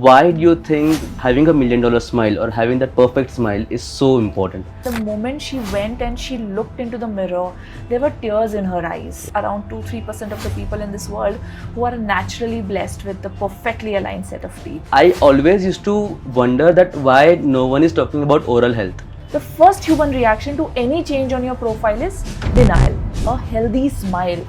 why do you think having $1 million smile or having that perfect smile is so important? The moment she went and she looked into the mirror, there were tears in her eyes. Around 2-3% of the people in this world who are naturally blessed with the perfectly aligned set of teeth. I always used to wonder that why no one is talking about oral health. The first human reaction to any change on your profile is denial. A healthy smile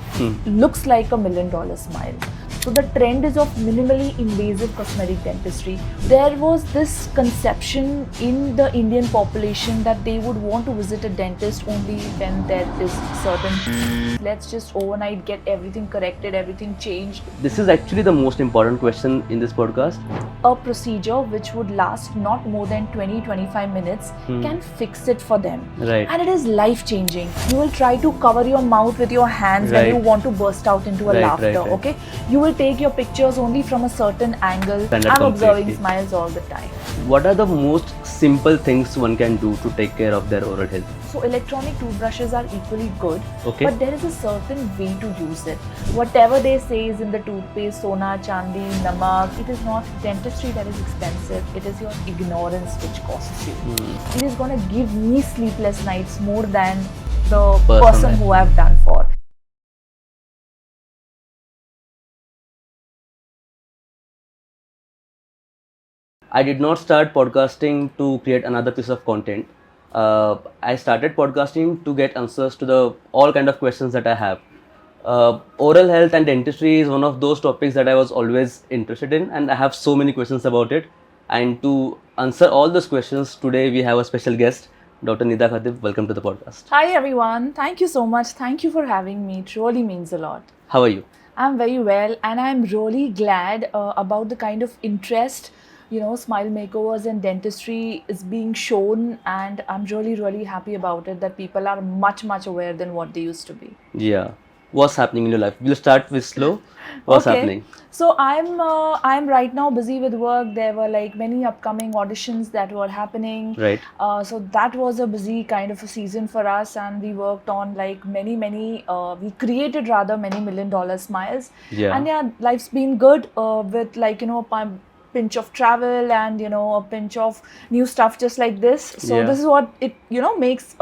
looks like $1 million smile. So the trend is of minimally invasive cosmetic dentistry. There was this conception in the Indian population that they would want to visit a dentist only when there is certain, let's just overnight get everything corrected, everything changed. This is actually the most important question in this podcast. A procedure which would last not more than 20-25 minutes can fix it for them. Right. And it is life changing. You will try to cover your mouth with your hands when you want to burst out into a laughter. Okay, you will take your pictures only from a certain angle. I'm observing smiles all the time. What are the most simple things one can do to take care of their oral health? So electronic toothbrushes are equally good, Okay. but there is a certain way to use it. Whatever they say is in the toothpaste, sona, chandi, namak, it is not dentistry that is expensive. It is your ignorance which costs you. It is going to give me sleepless nights more than the person who I've done for. I did not start podcasting to create another piece of content. I started podcasting to get answers to the all kind of questions that I have. Oral health and dentistry is one of those topics that I was always interested in, and I have so many questions about it. And to answer all those questions, today we have a special guest, Dr. Nida Khatib. Welcome to the podcast. Hi everyone. Thank you so much. Thank you for having me. It really means a lot. How are you? I'm very well, and I'm really glad about the kind of interest smile makeovers and dentistry is being shown, and I'm really happy about it that people are much aware than what they used to be. Yeah. What's happening in your life? We'll start with slow. What's happening? So I'm right now busy with work. There were like many upcoming auditions that were happening. Right. So that was a busy kind of a season for us, and we worked on like many we created rather many $1 million smiles. Yeah. And yeah, life's been good with like pinch of travel and a pinch of new stuff just like this. So this is what it makes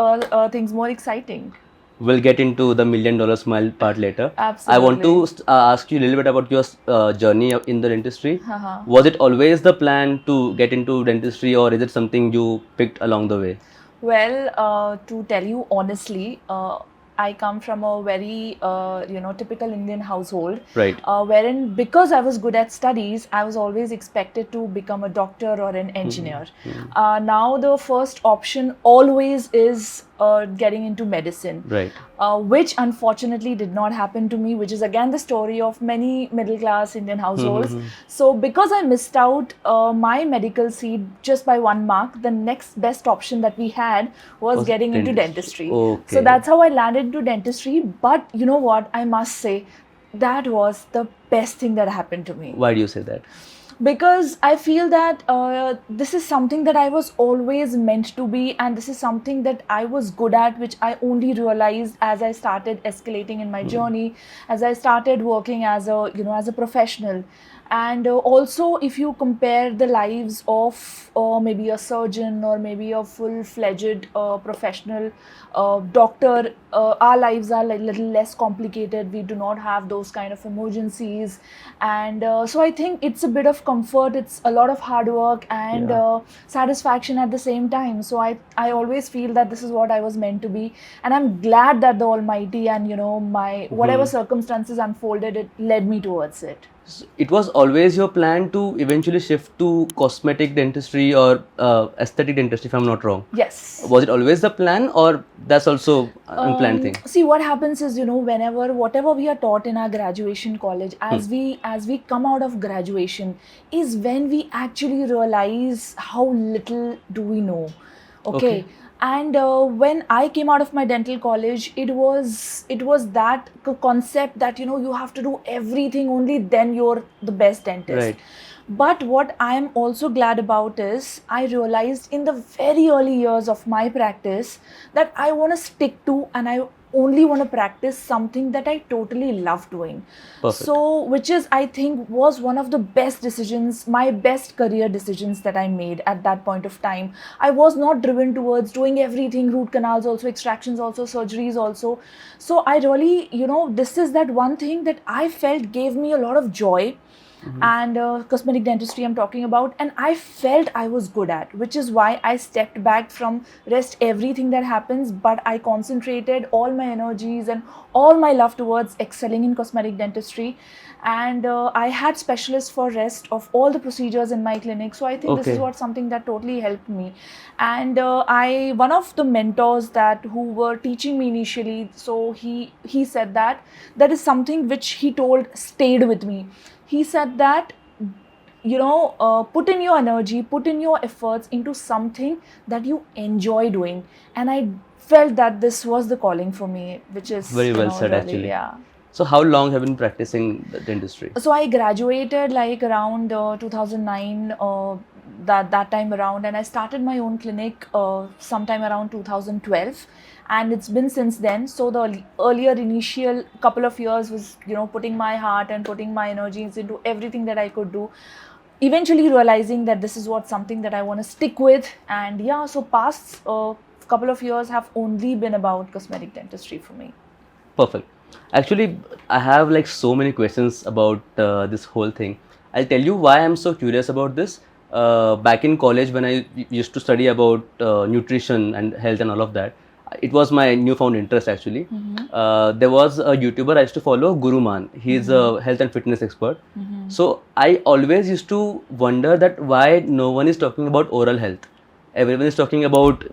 things more exciting. We'll get into the $1 million smile part later. Absolutely. I want to ask you a little bit about your journey in the dentistry. Was it always the plan to get into dentistry, or is it something you picked along the way? Well, to tell you honestly, I come from a very, typical Indian household. Right. Wherein, because I was good at studies, I was always expected to become a doctor or an engineer. Now, the first option always is getting into medicine. Right. Which unfortunately did not happen to me, which is again the story of many middle class Indian households. So because I missed out my medical seat just by 1 mark, the next best option that we had was getting into dentistry. Okay. So that's how I landed into dentistry. But you know what, I must say, that was the best thing that happened to me. Why do you say that? Because I feel that this is something that I was always meant to be, and this is something that I was good at, which I only realized as I started escalating in my journey, as I started working as a professional. And also, if you compare the lives of maybe a surgeon or maybe a full-fledged professional doctor, our lives are a little less complicated. We do not have those kind of emergencies. And so I think it's a bit of comfort. It's a lot of hard work and satisfaction at the same time. So I always feel that this is what I was meant to be. And I'm glad that the Almighty and, my whatever circumstances unfolded, it led me towards it. So it was always your plan to eventually shift to cosmetic dentistry or aesthetic dentistry, if I'm not wrong? Yes. Was it always the plan, or that's also an unplanned thing? See, what happens is, whatever we are taught in our graduation college, as we come out of graduation, is when we actually realize how little do we know. Okay. And when I came out of my dental college, it was that concept that you have to do everything, only then you're the best dentist. Right. But what I am also glad about is I realized in the very early years of my practice that I want to stick to, and I only want to practice something that I totally love doing. Perfect. So, which is, I think, was one of the best decisions, my best career decisions that I made at that point of time. I was not driven towards doing everything, root canals also, extractions also, surgeries also. So I really, this is that one thing that I felt gave me a lot of joy. And cosmetic dentistry I'm talking about, and I felt I was good at, which is why I stepped back from rest everything that happens, but I concentrated all my energies and all my love towards excelling in cosmetic dentistry. And I had specialists for rest of all the procedures in my clinic, so I think this is Okay. what something that totally helped me. And one of the mentors that who were teaching me initially, so he said that is something which he told stayed with me. He said that, put in your energy, put in your efforts into something that you enjoy doing. And I felt that this was the calling for me, which is Very well said, really, actually. yeah. So how long have you been practicing the dentistry? So I graduated like around 2009, that time around, and I started my own clinic sometime around 2012, and it's been since then. So the earlier initial couple of years was, putting my heart and putting my energies into everything that I could do, eventually realizing that this is what something that I want to stick with. And yeah, so past couple of years have only been about cosmetic dentistry for me. Perfect. Actually, I have like so many questions about this whole thing. I'll tell you why I'm so curious about this. Back in college, when I used to study about nutrition and health and all of that, it was my newfound interest actually. There was a YouTuber I used to follow, Guru Man. He's a health and fitness expert. So I always used to wonder that why no one is talking about oral health. Everyone is talking about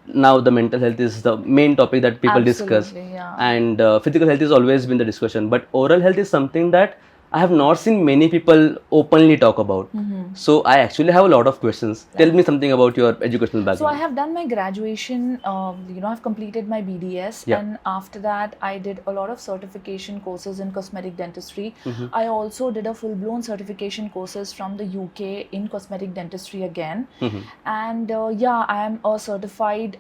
now the mental health is the main topic that people discuss, Absolutely, yeah. and physical health has always been the discussion, but oral health is something that I have not seen many people openly talk about. So I actually have a lot of questions. Tell me something about your educational So background. I have done my graduation, I've completed my BDS, Yeah. and after that I did a lot of certification courses in cosmetic dentistry. I also did a full-blown certification courses from the UK in cosmetic dentistry again. And I am a certified,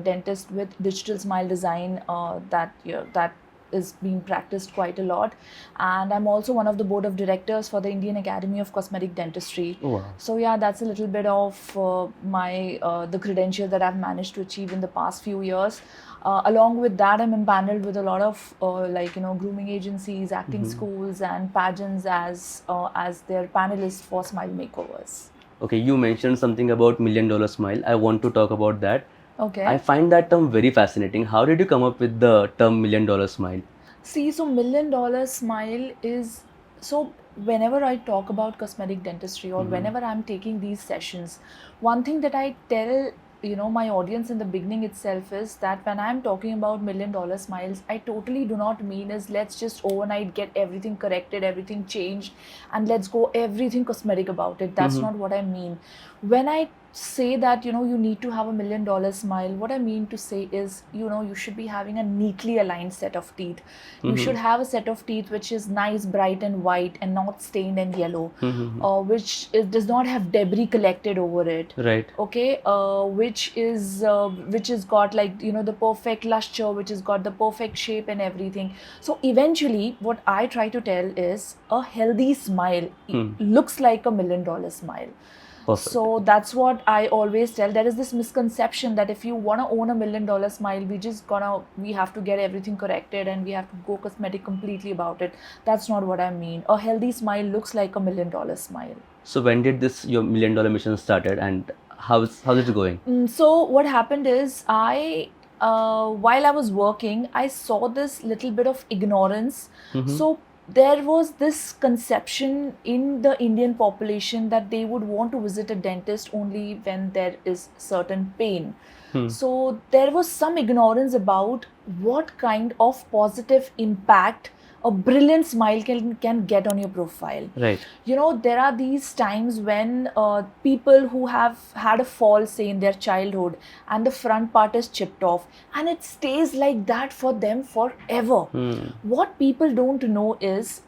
dentist with digital smile design that is being practiced quite a lot. And I'm also one of the board of directors for the Indian Academy of Cosmetic Dentistry. Oh, wow. So yeah, that's a little bit of the credential that I've managed to achieve in the past few years. Along with that, I'm empaneled with a lot of grooming agencies, acting schools, and pageants as their panelists for smile makeovers. Okay, you mentioned something about $1 Million Smile. I want to talk about that. Okay. I find that term very fascinating. How did you come up with the term $1 Million Smile? See, so $1 Million Smile is, so whenever I talk about cosmetic dentistry or whenever I'm taking these sessions, one thing that I tell my audience in the beginning itself is that when I'm talking about $1 Million Smiles, I totally do not mean is let's just overnight get everything corrected, everything changed, and let's go everything cosmetic about it. That's not what I mean. When I say that you need to have $1 Million Smile, what I mean to say is you should be having a neatly aligned set of teeth. You should have a set of teeth which is nice, bright and white and not stained and yellow, does not have debris collected over it. Right. Okay, which is got like the perfect luster, which has got the perfect shape and everything. So eventually what I try to tell is a healthy smile looks like $1 Million Smile. Perfect. So that's what I always tell. There is this misconception that if you want to own $1 Million Smile, we have to get everything corrected and we have to go cosmetic completely about it. That's not what I mean. A healthy smile looks like $1 Million Smile. So when did this your $1 Million mission started, and how's it going? So what happened is while I was working, I saw this little bit of ignorance. So there was this conception in the Indian population that they would want to visit a dentist only when there is certain pain. So there was some ignorance about what kind of positive impact a brilliant smile can get on your profile. Right. There are these times when people who have had a fall, say in their childhood, and the front part is chipped off, and it stays like that for them forever. What people don't know is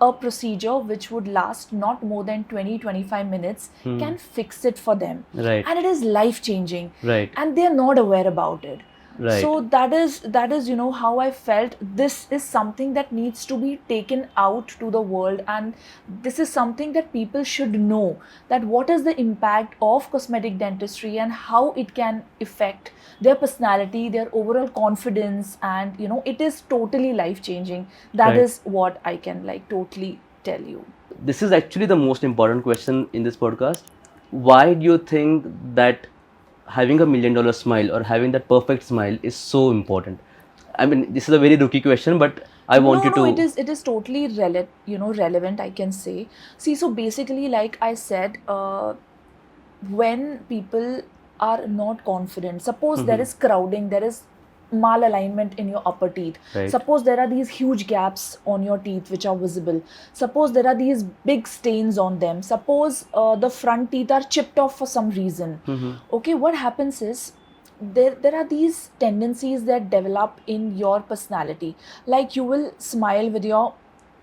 a procedure which would last not more than 20-25 minutes can fix it for them. Right. And it is life changing. Right. And they're not aware about it. Right. So that is how I felt. This is something that needs to be taken out to the world, and this is something that people should know, that what is the impact of cosmetic dentistry and how it can affect their personality, their overall confidence, and it is totally life changing. That Right. is what I can like totally tell you. This is actually the most important question in this podcast. Why do you think that having a $1 million smile or having that perfect smile is so important? I mean, this is a very rookie question, but I want you to. it is totally relevant, I can say. See, so basically, like I said, when people are not confident, suppose there is crowding, there is malalignment in your upper teeth. Right. Suppose there are these huge gaps on your teeth which are visible. Suppose there are these big stains on them. Suppose the front teeth are chipped off for some reason. Okay, what happens is there are these tendencies that develop in your personality. Like, you will smile with your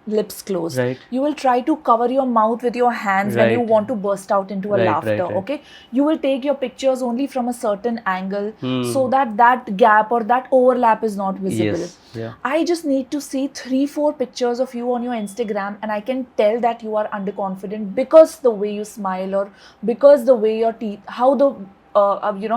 lips closed. Right. You will try to cover your mouth with your hands when you Right. want to burst out into a Right, laughter. right, right. Okay, you will take your pictures only from a certain angle, Hmm. so that that gap or that overlap is not visible. Yes. Yeah. I just need to see 3-4 pictures of you on your Instagram, and I can tell that you are underconfident because the way you smile, or because the way your teeth, how the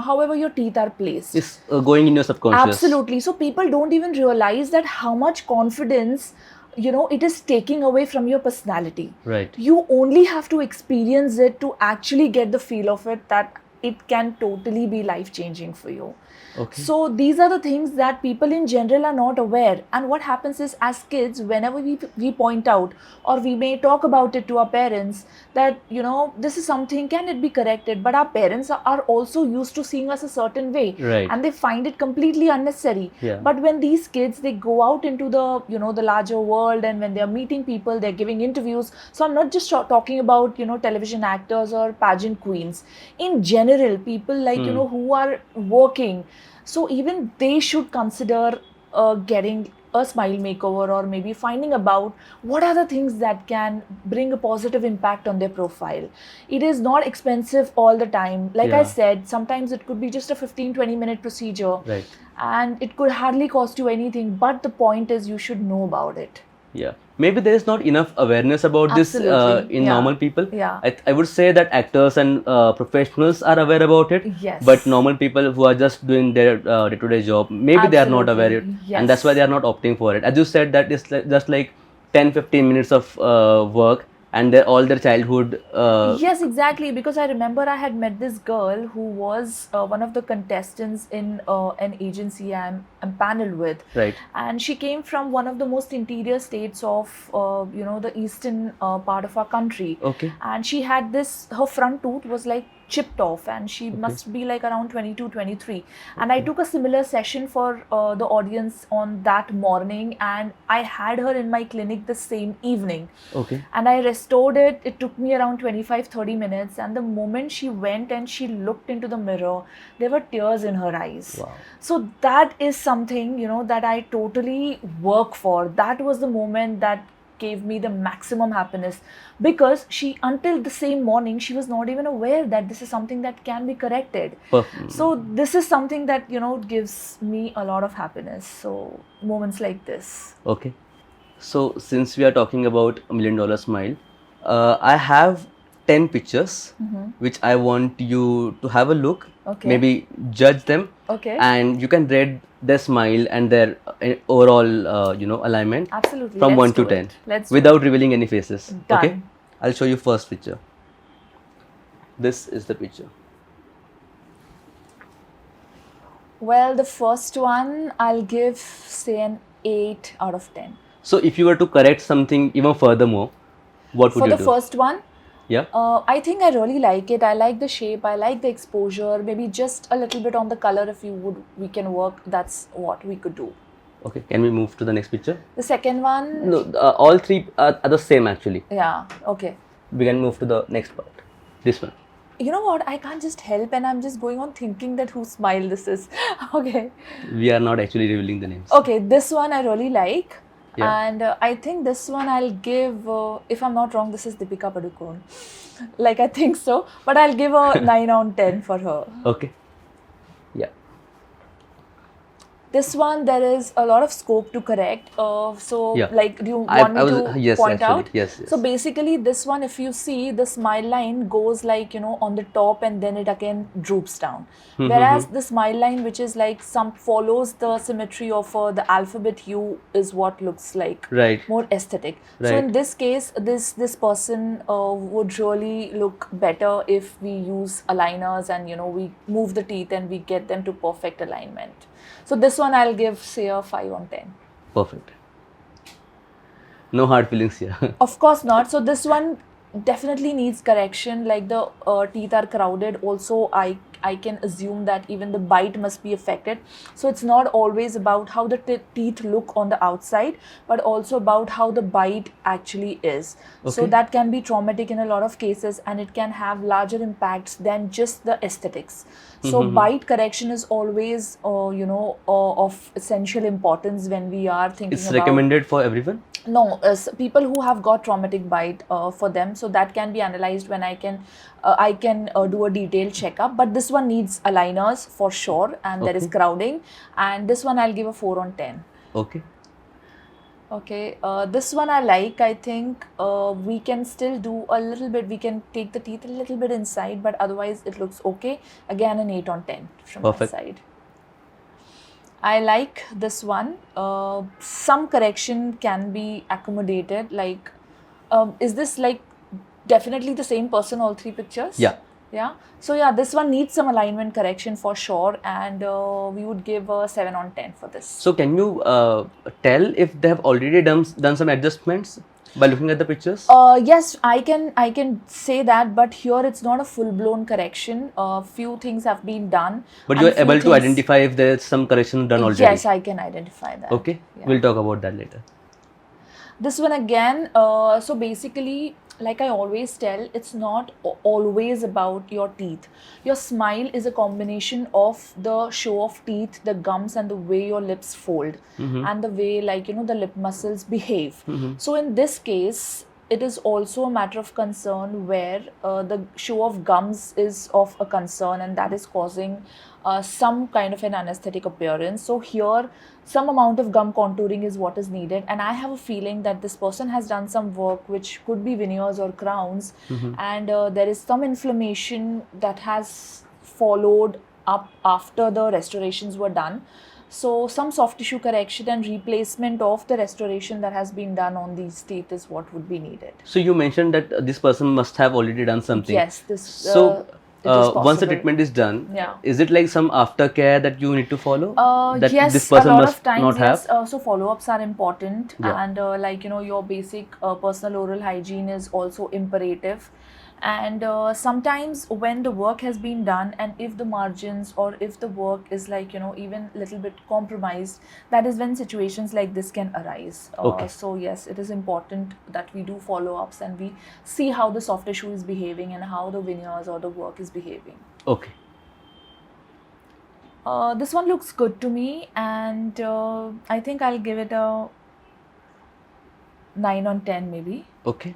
however your teeth are placed. It's going in your subconscious. Absolutely. So people don't even realize that how much confidence it is taking away from your personality. Right. You only have to experience it to actually get the feel of it, that it can totally be life changing for you. Okay. So these are the things that people in general are not aware. And what happens is, as kids, whenever we point out, or we may talk about it to our parents, that this is something, can it be corrected? But our parents are also used to seeing us a certain way. Right. And they find it completely unnecessary. Yeah. But when these kids, they go out into the the larger world, and when they're meeting people, they're giving interviews. So I'm not just talking about television actors or pageant queens. In general, people like who are working. So even they should consider getting a smile makeover, or maybe finding about what are the things that can bring a positive impact on their profile. It is not expensive all the time. Like I Yeah. said, sometimes it could be just a 15-20 minute procedure. Right. And it could hardly cost you anything. But the point is, you should know about it. Yeah. Maybe there is not enough awareness about this Absolutely. in Yeah. normal people. Yeah. I would say that actors and professionals are aware about it. Yes. But normal people who are just doing their day-to-day job, maybe they are not aware of it. Absolutely. And that's why Yes. they are not opting for it. As you said, that is just like 10-15 minutes of work, and all their childhood. Yes, exactly. Because I remember I had met this girl who was one of the contestants in an agency I'm paneled with. Right. And she came from one of the most interior states of the eastern part of our country. Okay. And she had this, her front tooth was like chipped off, and she must be like around 22-23. And I took a similar session for the audience on that morning, and I had her in my clinic the same evening. Okay. And I restored it. It took me around 25-30 minutes. And the moment she went and she looked into the mirror, there were tears in her eyes. Wow. So that is something, that I totally work for. That was the moment that gave me the maximum happiness, because she, until the same morning, she was not even aware that this is something that can be corrected. So this is something that gives me a lot of happiness. So moments like this. Okay. So since we are talking about $1 million smile, I have 10 pictures which I want you to have a look. Okay. Maybe judge them. Okay. And you can rate their smile and their overall alignment Absolutely. from Let's 1 to do 10 it. Let's do without revealing any faces. Done. Okay. I'll show you first picture. This is the picture. Well, the first one, I'll give, say, an 8 out of 10. So if you were to correct something even furthermore, what would For you the do? first one, Yeah. I think I really like it. I like the shape. I like the exposure. Maybe just a little bit on the color. If we can work. That's what we could do. Okay. Can we move to the next picture? The second one. No, all three are the same actually. Yeah. Okay. We can move to the next part. This one. You know what? I can't just help, and I'm just going on thinking that whose smile this is. Okay. We are not actually revealing the names. Okay. This one I really like. Yeah. And I think this one I'll give, if I'm not wrong, this is Deepika Padukone. Like, I think so. But I'll give a 9 on 10 for her. Okay. Yeah. This one, there is a lot of scope to correct. So, Yeah. like, do you want me to yes, point actually, out? yes. So basically, this one, if you see, the smile line goes like, on the top, and then it again droops down. Whereas the smile line, which is like follows the symmetry of the alphabet U, is what looks like Right. more aesthetic. So Right. in this case, this person would really look better if we use aligners, and we move the teeth and we get them to perfect alignment. So this one I'll give, say, a 5 on 10. Perfect. No hard feelings here. Of course not. So this one definitely needs correction. Like, the teeth are crowded. Also, I can assume that even the bite must be affected. So it's not always about how the teeth look on the outside, but also about how the bite actually is. So Okay. that can be traumatic in a lot of cases, and it can have larger impacts than just the aesthetics. So bite correction is always, of essential importance when we are thinking It's about. recommended for everyone? No, people who have got traumatic bite, for them, so that can be analyzed when I can do a detailed checkup. But this one needs aligners for sure, and there is Okay. crowding. And this one I'll give a 4 on 10. Okay. Okay, this one I like. I think we can still do a little bit. We can take the teeth a little bit inside, but otherwise it looks okay. Again, an 8 on 10 from Perfect. my side. I like this one. Some correction can be accommodated. Like, is this like definitely the same person, all 3 pictures? Yeah. Yeah. So yeah, this one needs some alignment correction for sure, and we would give a 7 on 10 for this. So can you tell if they have already done some adjustments by looking at the pictures? Yes, I can say that, but here it's not a full-blown correction. Few things have been done. But and you are few able to things- identify if there is some correction done already? Yes, I can identify that. Okay. Yeah. We'll talk about that later. This one again, so basically, like I always tell, it's not always about your teeth. Your smile is a combination of the show of teeth, the gums, and the way your lips fold, and the way, like, the lip muscles behave. So in this case, it is also a matter of concern where the show of gums is of a concern, and that is causing some kind of an anesthetic appearance. So here, some amount of gum contouring is what is needed, and I have a feeling that this person has done some work which could be veneers or crowns, and there is some inflammation that has followed up after the restorations were done. So some soft tissue correction and replacement of the restoration that has been done on these teeth is what would be needed. So you mentioned that this person must have already done something. Yes, this. So it is once the possible. treatment is done, Yeah. is it like some aftercare that you need to follow? That Yes, this person a lot must of times, not have? yes. So follow-ups are important, Yeah. and like, your basic personal oral hygiene is also imperative. And sometimes when the work has been done, and if the margins or if the work is like, even little bit compromised, that is when situations like this can arise. Okay. So yes, it is important that we do follow-ups and we see how the soft tissue is behaving and how the veneers or the work is behaving. Okay. This one looks good to me, and I think I'll give it a 9 on 10 maybe. Okay.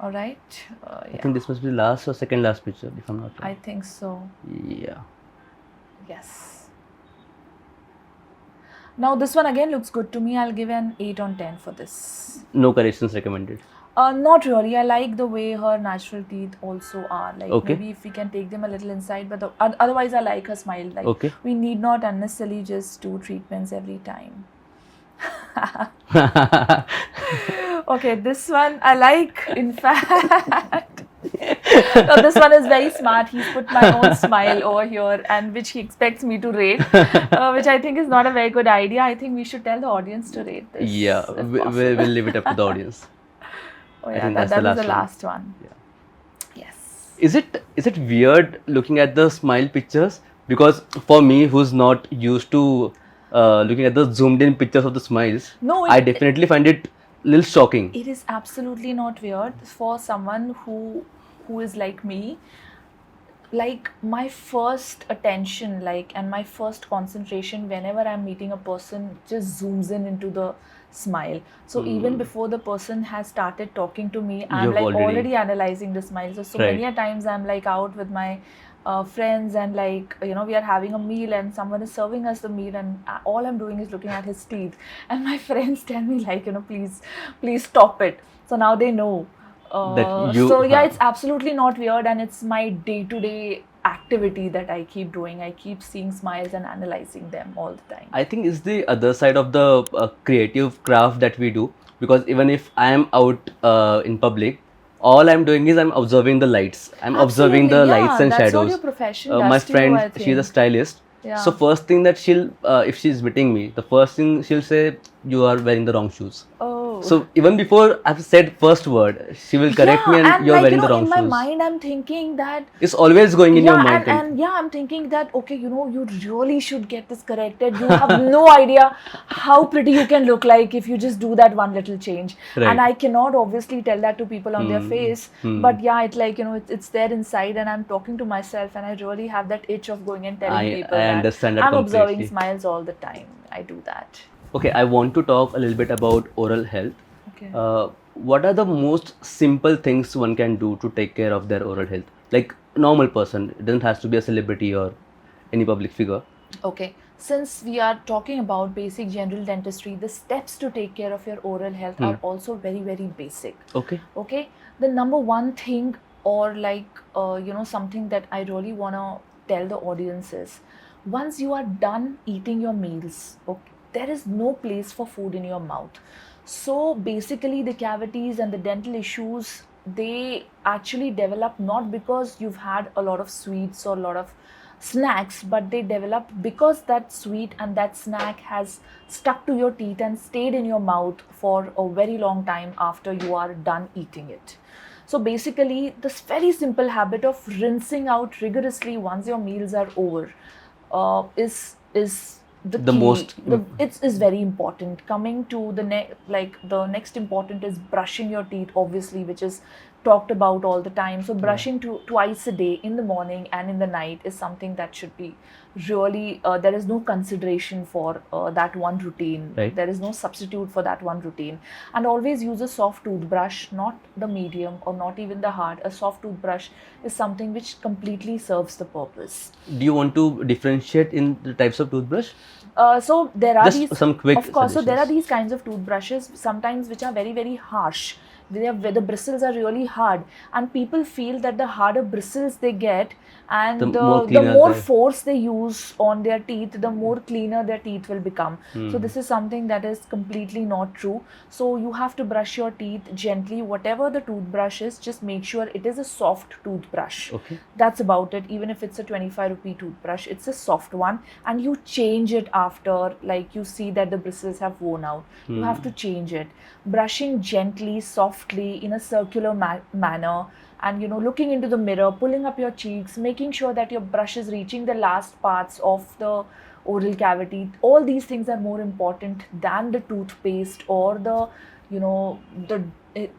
All right. I Yeah, think this must be the last or second last picture, if I'm not I wrong. think so. Yeah. Yes. Now this one again looks good to me. I'll give an 8 on 10 for this. No corrections recommended. Not really. I like the way her natural teeth also are. Like, Okay. maybe if we can take them a little inside, but otherwise I like her smile. Like, Okay. we need not unnecessarily just do treatments every time. Okay, this one I like, in fact. So this one is very smart. He's put my own smile over here, and which he expects me to rate, which I think is not a very good idea. I think we should tell the audience to rate this. Yeah, if we'll possible. leave it up to the audience. Oh I yeah, think that that's the was the last last one. Yeah. Yes. Is it weird looking at the smile pictures? Because for me, who's not used to looking at the zoomed in pictures of the smiles, No, I definitely find it a little shocking. it is absolutely not weird for someone who is like me. like my first attention, like, and my first concentration whenever I'm meeting a person just zooms in into the smile. So even before the person has started talking to me, I'm You've like already- already analyzing the smile. So Right. many a times I'm like out with my friends, and like, you know, we are having a meal and someone is serving us the meal, and all I'm doing is looking at his teeth, and my friends tell me like, you know, please stop it. So now they know. That you So yeah, have. it's absolutely not weird, and it's my day-to-day activity that I keep doing. I keep seeing smiles and analyzing them all the time. I think it's the other side of the creative craft that we do, because even if I am out in public, all I'm doing is I'm observing the lights. I'm observing the Absolutely, lights yeah, and that's what shadows. your profession My does to you, friend, I she's a think. stylist. Yeah. So first thing that she'll, if she's meeting me, the first thing she'll say, "You are wearing the wrong shoes." Oh. So even before I've said first word, she will correct me, and you're like, wearing you know, the wrong in my shoes. mind, I'm thinking that It's always going in your mind. and yeah, I'm thinking that, okay, you know, you really should get this corrected. You have no idea how pretty you can look like if you just do that one little change. Right. And I cannot obviously tell that to people on their face, but yeah, it's like, you know, it's there inside, and I'm talking to myself, and I really have that itch of going and telling people I that understand that I'm observing completely. smiles all the time. I do that. Okay, I want to talk a little bit about oral health. Okay. What are the most simple things one can do to take care of their oral health? Like normal person, it doesn't have to be a celebrity or any public figure. Okay, since we are talking about basic general dentistry, the steps to take care of your oral health are also very, very basic. Okay. Okay, the number one thing, or like, you know, something that I really want to tell the audience is, once you are done eating your meals, okay, there is no place for food in your mouth. So basically, the cavities and the dental issues, they actually develop not because you've had a lot of sweets or a lot of snacks, but they develop because that sweet and that snack has stuck to your teeth and stayed in your mouth for a very long time after you are done eating it. So basically, this very simple habit of rinsing out rigorously once your meals are over is the The key. most- It is very important. Coming to the the next important is brushing your teeth, obviously, which is talked about all the time. So brushing twice a day, in the morning and in the night, is something that should be really, there is no consideration for that one routine. Right. There is no substitute for that one routine. And always use a soft toothbrush, not the medium or not even the hard. A soft toothbrush is something which completely serves the purpose. Do you want to differentiate in the types of toothbrush? So there are Just these, some quick of course. So there are suggestions. these kinds of toothbrushes sometimes which are very, very harsh. Where the bristles are really hard, and people feel that the harder bristles they get, and The the more cleaner more the- force they use on their teeth, the more cleaner their teeth will become. So this is something that is completely not true. So you have to brush your teeth gently. Whatever the toothbrush is, just make sure it is a soft toothbrush. Okay. That's about it. Even if it's a 25 rupee toothbrush, it's a soft one, and you change it after, like, you see that the bristles have worn out. You have to change it. Brushing gently, softly, in a circular manner, and, you know, looking into the mirror, pulling up your cheeks, making sure that your brush is reaching the last parts of the oral cavity. All these things are more important than the toothpaste or the, you know, the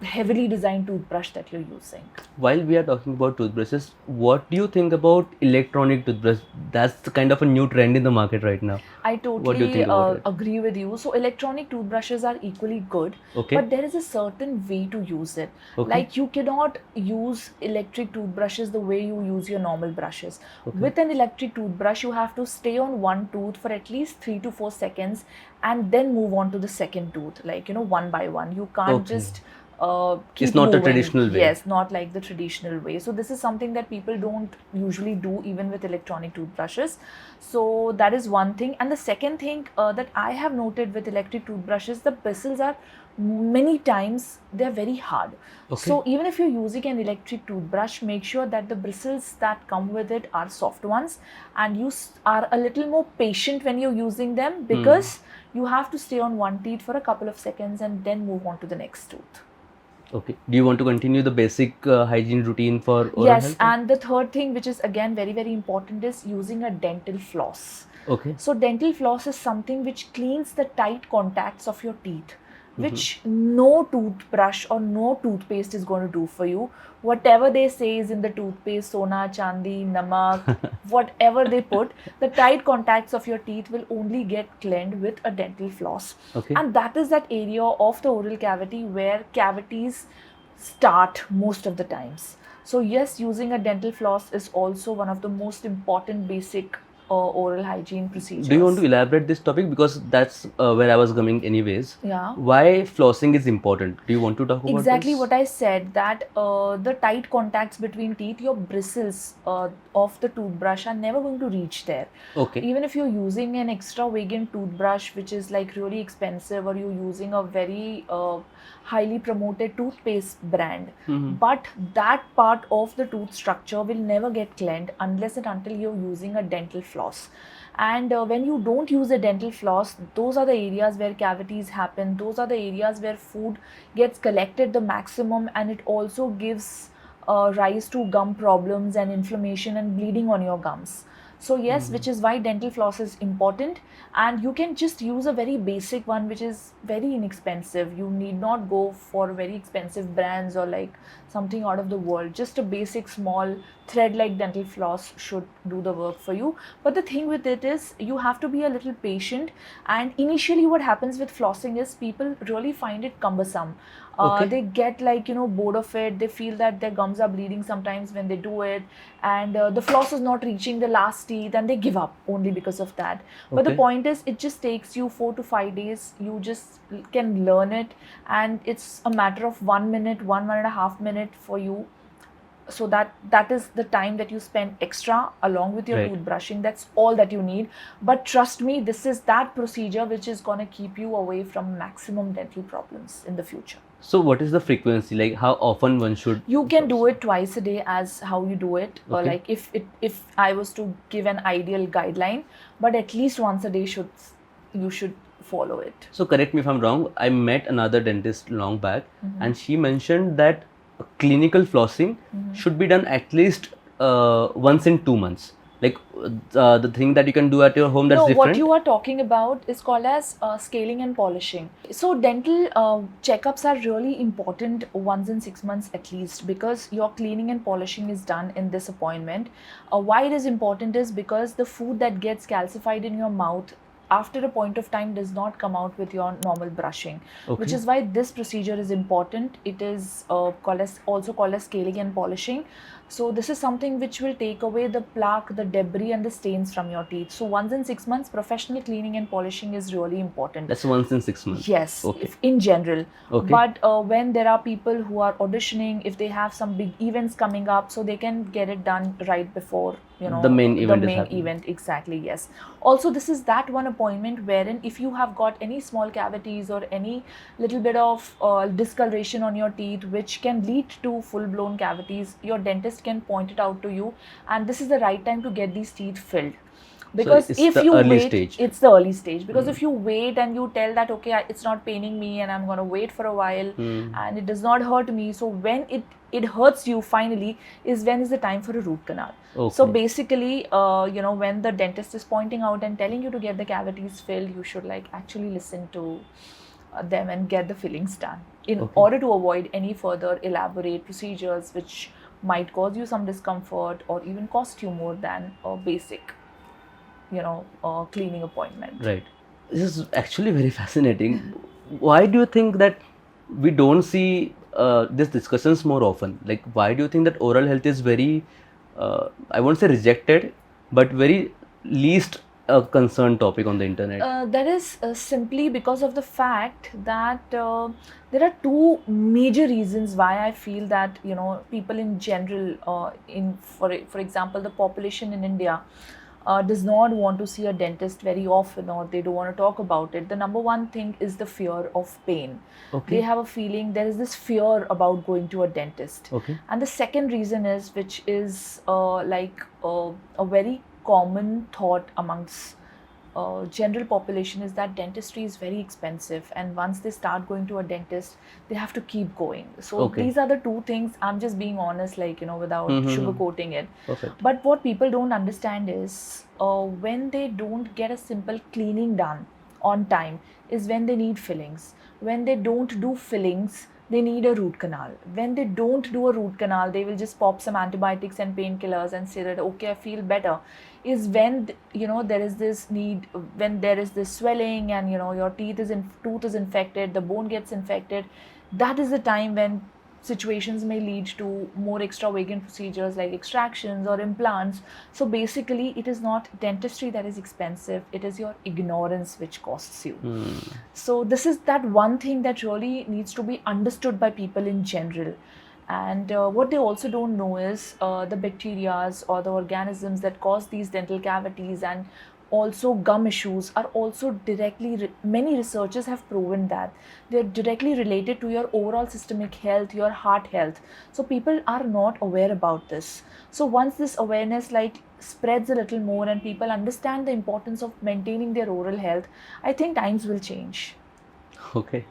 heavily designed toothbrush that you're using. While we are talking about toothbrushes, what do you think about electronic toothbrush? That's the kind of a new trend in the market right now. I What do you totally think about it? agree with you. So electronic toothbrushes are equally good, Okay. but there is a certain way to use it. Okay. Like, you cannot use electric toothbrushes the way you use your normal brushes. Okay. With an electric toothbrush, you have to stay on one tooth for at least 3 to 4 seconds and then move on to the second tooth, like, you know, one by one. You can't Okay. just keep It's not the moving. traditional way. Yes, not like the traditional way. So this is something that people don't usually do even with electronic toothbrushes. So that is one thing. And the second thing that I have noted with electric toothbrushes, the bristles are many times they're very hard. Okay. So even if you're using an electric toothbrush, make sure that the bristles that come with it are soft ones, and you are a little more patient when you're using them, because you have to stay on one teeth for a couple of seconds and then move on to the next tooth. Okay. Do you want to continue the basic hygiene routine for oral Yes, health? and the third thing, which is again very, very important, is using a dental floss. Okay. So dental floss is something which cleans the tight contacts of your teeth. which no toothbrush or no toothpaste is going to do for you. Whatever they say is in the toothpaste, sona, chandi, namak, whatever they put, the tight contacts of your teeth will only get cleaned with a dental floss. Okay. And that is that area of the oral cavity where cavities start most of the times. So yes, using a dental floss is also one of the most important basic oral hygiene procedures. Do you want to elaborate this topic, because that's where I was coming anyways? Yeah. Why flossing is important? Do you want to talk about Exactly this? what I said, that the tight contacts between teeth, your bristles of the toothbrush are never going to reach there. Okay. Even if you're using an extravagant toothbrush which is like really expensive, or you're using a very highly promoted toothpaste brand, but that part of the tooth structure will never get cleaned unless and until you're using a dental floss. And when you don't use a dental floss, those are the areas where cavities happen, those are the areas where food gets collected the maximum, and it also gives rise to gum problems and inflammation and bleeding on your gums. So yes, which is why dental floss is important, and you can just use a very basic one which is very inexpensive. You need not go for very expensive brands or like something out of the world. Just a basic small thread like dental floss should do the work for you. But the thing with it is you have to be a little patient, and initially what happens with flossing is people really find it cumbersome. Okay. They get like bored of it. They feel that their gums are bleeding sometimes when they do it, and the floss is not reaching the last teeth, and they give up only because of that. But the Okay. point is, it just takes you 4 to 5 days. You just can learn it, and it's a matter of 1 minute, 1.5 minute for you. So that is the time that you spend extra along with your Right. toothbrushing. That's all that you need. But trust me, this is that procedure which is going to keep you away from maximum dental problems in the future. So what is the frequency? Like how often one should? You can do it twice a day as how you do it. Or Okay. like if I was to give an ideal guideline, but at least once a day you should follow it. So correct me if I'm wrong. I met another dentist long back, and she mentioned that clinical flossing should be done at least once in 2 months. Like the thing that you can do at your home, that's No, different. what you are talking about is called as scaling and polishing. So dental checkups are really important once in 6 months at least, because your cleaning and polishing is done in this appointment. Why it is important is because the food that gets calcified in your mouth after a point of time does not come out with your normal brushing, which Okay. is why this procedure is important. It is also called as scaling and polishing. So this is something which will take away the plaque, the debris and the stains from your teeth. So once in 6 months, professional cleaning and polishing is really important. That's once in 6 months. Yes, Okay. if in general. Okay. But when there are people who are auditioning, if they have some big events coming up, so they can get it done right before, The main event is happening. event. Exactly, yes. Also, this is that one appointment wherein if you have got any small cavities or any little bit of discoloration on your teeth, which can lead to full-blown cavities, your dentist can point it out to you, and this is the right time to get these teeth filled. Because it's if the you early wait, stage. it's the early stage. Because if you wait and you tell that, okay, it's not paining me and I'm going to wait for a while and it does not hurt me. So when it hurts you finally is when is the time for a root canal. Okay. So basically, when the dentist is pointing out and telling you to get the cavities filled, you should like actually listen to them and get the fillings done in Okay. order to avoid any further elaborate procedures which might cause you some discomfort or even cost you more than a basic cleaning appointment. Right. This is actually very fascinating. Why do you think that we don't see these discussions more often? Like, why do you think that oral health is very, I won't say rejected, but very least concerned topic on the internet? That is simply because of the fact that there are two major reasons why I feel that people in general, for example, the population in India does not want to see a dentist very often, or they don't want to talk about it. The number one thing is the fear of pain. Okay. They have a feeling, there is this fear about going to a dentist. Okay. And the second reason is, which is a very common thought amongst general population, is that dentistry is very expensive, and once they start going to a dentist, they have to keep going. So Okay. these are the two things. I'm just being honest, without sugarcoating it. Perfect. But what people don't understand is when they don't get a simple cleaning done on time is when they need fillings. When they don't do fillings, they need a root canal. When they don't do a root canal, they will just pop some antibiotics and painkillers and say that, okay, I feel better. Is when there is this need, when there is this swelling and your tooth is infected, the bone gets infected. That is the time when situations may lead to more extravagant procedures like extractions or implants. So basically, it is not dentistry that is expensive, it is your ignorance which costs you. So this is that one thing that really needs to be understood by people in general. And what they also don't know is the bacteria or the organisms that cause these dental cavities and also gum issues are also many researchers have proven that they're directly related to your overall systemic health, your heart health. So people are not aware about this. So once this awareness spreads a little more and people understand the importance of maintaining their oral health, I think times will change. Okay,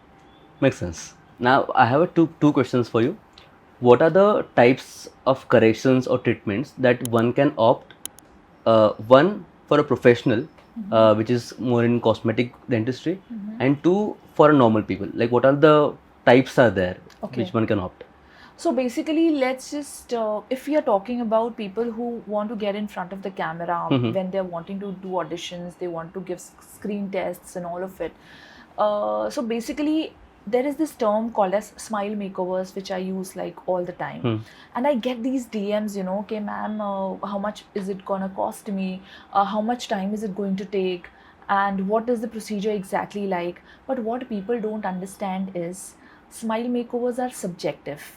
makes sense. Now I have two questions for you. What are the types of corrections or treatments that one can opt? One, for a professional, which is more in cosmetic dentistry, and two, for normal people. Like, what are the types are there which one can opt? So basically, let's just, if we are talking about people who want to get in front of the camera when they're wanting to do auditions, they want to give screen tests and all of it. So basically, there is this term called as smile makeovers, which I use all the time. And I get these DMs, okay, ma'am, how much is it gonna cost me? How much time is it going to take? And what is the procedure exactly like? But what people don't understand is smile makeovers are subjective.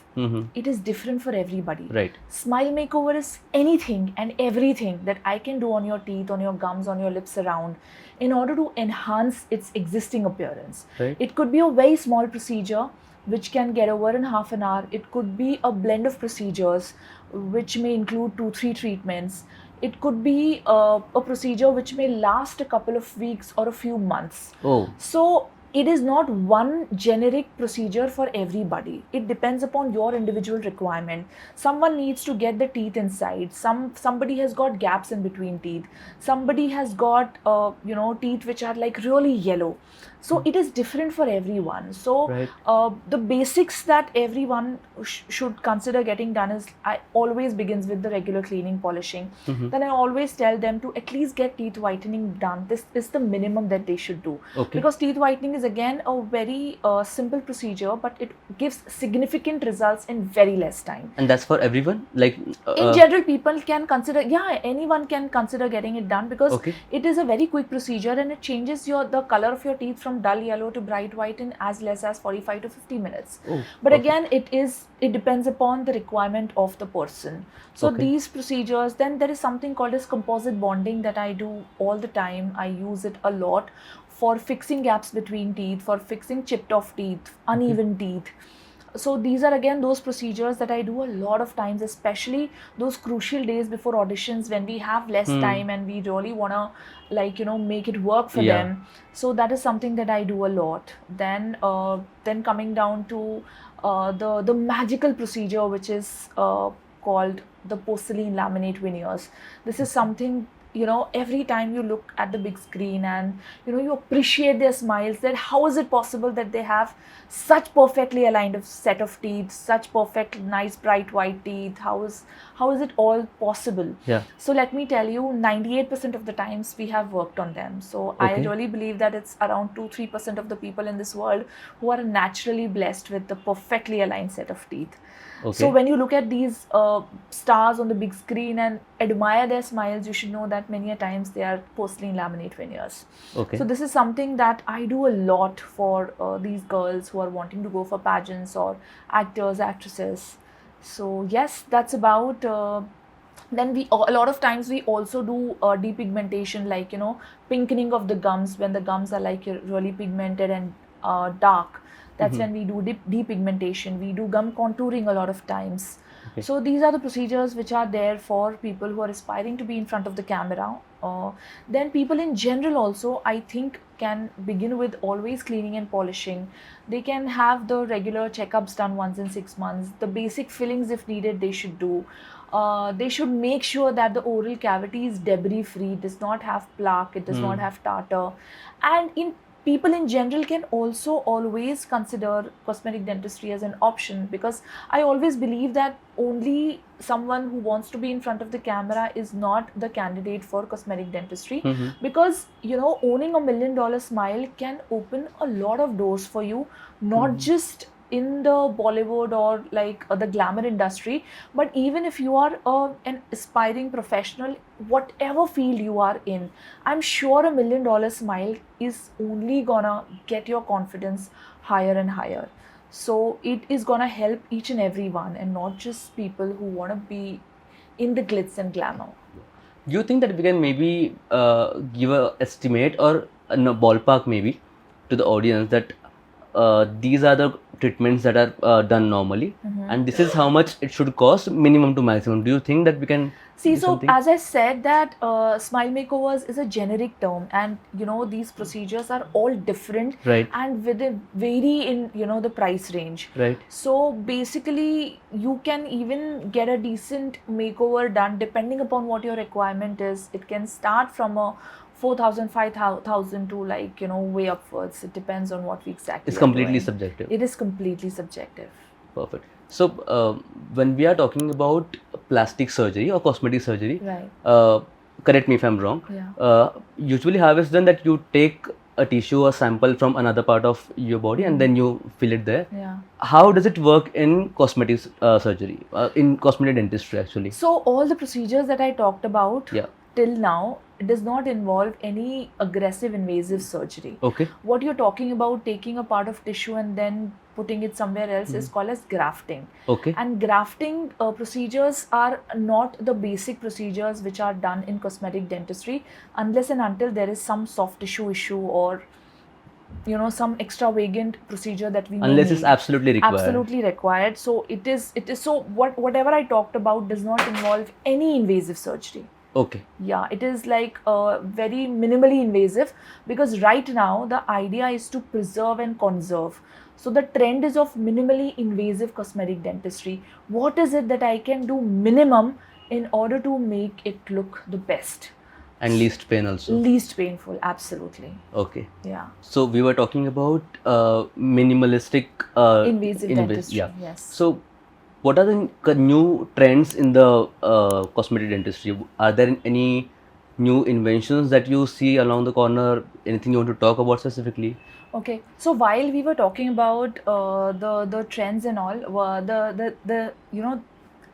It is different for everybody. Right. Smile makeover is anything and everything that I can do on your teeth, on your gums, on your lips around in order to enhance its existing appearance. Right. It could be a very small procedure which can get over in half an hour. It could be a blend of procedures which may include 2-3 treatments. It could be a procedure which may last a couple of weeks or a few months. Oh. So it is not one generic procedure for everybody. It depends upon your individual requirement. Someone needs to get the teeth inside. Somebody has got gaps in between teeth. Somebody has got teeth which are really yellow. So it is different for everyone. So right. The basics that everyone should consider getting done is, I always begins with the regular cleaning, polishing. Then I always tell them to at least get teeth whitening done. This is the minimum that they should do. Okay. Because teeth whitening is again a very simple procedure, but it gives significant results in very less time. And that's for everyone? In general, people can consider, anyone can consider getting it done, because it is a very quick procedure and it changes the color of your teeth from dull yellow to bright white in as less as 45 to 50 minutes. But again, it depends upon the requirement of the person. So these procedures, then there is something called as composite bonding that I do all the time. I use it a lot for fixing gaps between teeth, for fixing chipped off teeth, uneven teeth. So these are again those procedures that I do a lot of times, especially those crucial days before auditions when we have less time and we really want to make it work for them. So that is something that I do a lot. Then coming down to the magical procedure, which is called the porcelain laminate veneers. This is something, every time you look at the big screen and you appreciate their smiles, that how is it possible that they have such perfectly aligned of set of teeth, such perfect nice bright white teeth? How is it all possible? So let me tell you, 98% of the times we have worked on them. So I really believe that it's around 2-3% of the people in this world who are naturally blessed with the perfectly aligned set of teeth. So when you look at these stars on the big screen and admire their smiles, you should know that many a times they are porcelain laminate veneers. So this is something that I do a lot for these girls who are wanting to go for pageants or actors, actresses. So yes, that's about. Then a lot of times we also do depigmentation, pinkening of the gums when the gums are really pigmented and dark. That's when we do depigmentation. We do gum contouring a lot of times. So these are the procedures which are there for people who are aspiring to be in front of the camera. Then people in general also, I think, can begin with always cleaning and polishing. They can have the regular checkups done once in 6 months. The basic fillings, if needed, they should do. They should make sure that the oral cavity is debris free, does not have plaque, it does not have tartar. And in people in general can also always consider cosmetic dentistry as an option, because I always believe that only someone who wants to be in front of the camera is not the candidate for cosmetic dentistry. Because owning $1 million smile can open a lot of doors for you, not just in the Bollywood or like the glamour industry, but even if you are an aspiring professional, whatever field you are in, I'm sure $1 million smile is only gonna get your confidence higher and higher. So it is gonna help each and every one, and not just people who wanna be in the glitz and glamour. Do you think that we can maybe give a estimate or a ballpark maybe to the audience that these are the treatments that are done normally, and this is how much it should cost, minimum to maximum? Do you think that we can See, do so something? as I said that smile makeovers is a generic term, and these procedures are all different, Right. and vary in the price range. Right. So basically, you can even get a decent makeover done depending upon what your requirement is. It can start from a 4,000, 5,000 to way upwards. It depends on what we exactly It's are completely doing. subjective. It is completely subjective. Perfect. So when we are talking about plastic surgery or cosmetic surgery, Right. correct me if I'm wrong. Yeah. Usually how it's done that you take a tissue or sample from another part of your body and then you fill it there. Yeah. How does it work in cosmetic surgery, in cosmetic dentistry actually? So all the procedures that I talked about Yeah. till now, it does not involve any aggressive invasive surgery. Okay. What you're talking about, taking a part of tissue and then putting it somewhere else, is called as grafting. Okay. And grafting procedures are not the basic procedures which are done in cosmetic dentistry, unless and until there is some soft tissue issue or some extravagant procedure that we may Unless it's need. absolutely required. Absolutely required. So it is so whatever I talked about does not involve any invasive surgery. Okay. Yeah, it is like very minimally invasive, because right now the idea is to preserve and conserve. So the trend is of minimally invasive cosmetic dentistry. What is it that I can do minimum in order to make it look the best? And least pain also. Least painful, absolutely. Okay. Yeah. So we were talking about minimalistic Invasive dentistry, Yeah. yes. So what are the new trends in the cosmetic dentistry? Are there any new inventions that you see along the corner? Anything you want to talk about specifically? Okay, so while we were talking about the trends and all, the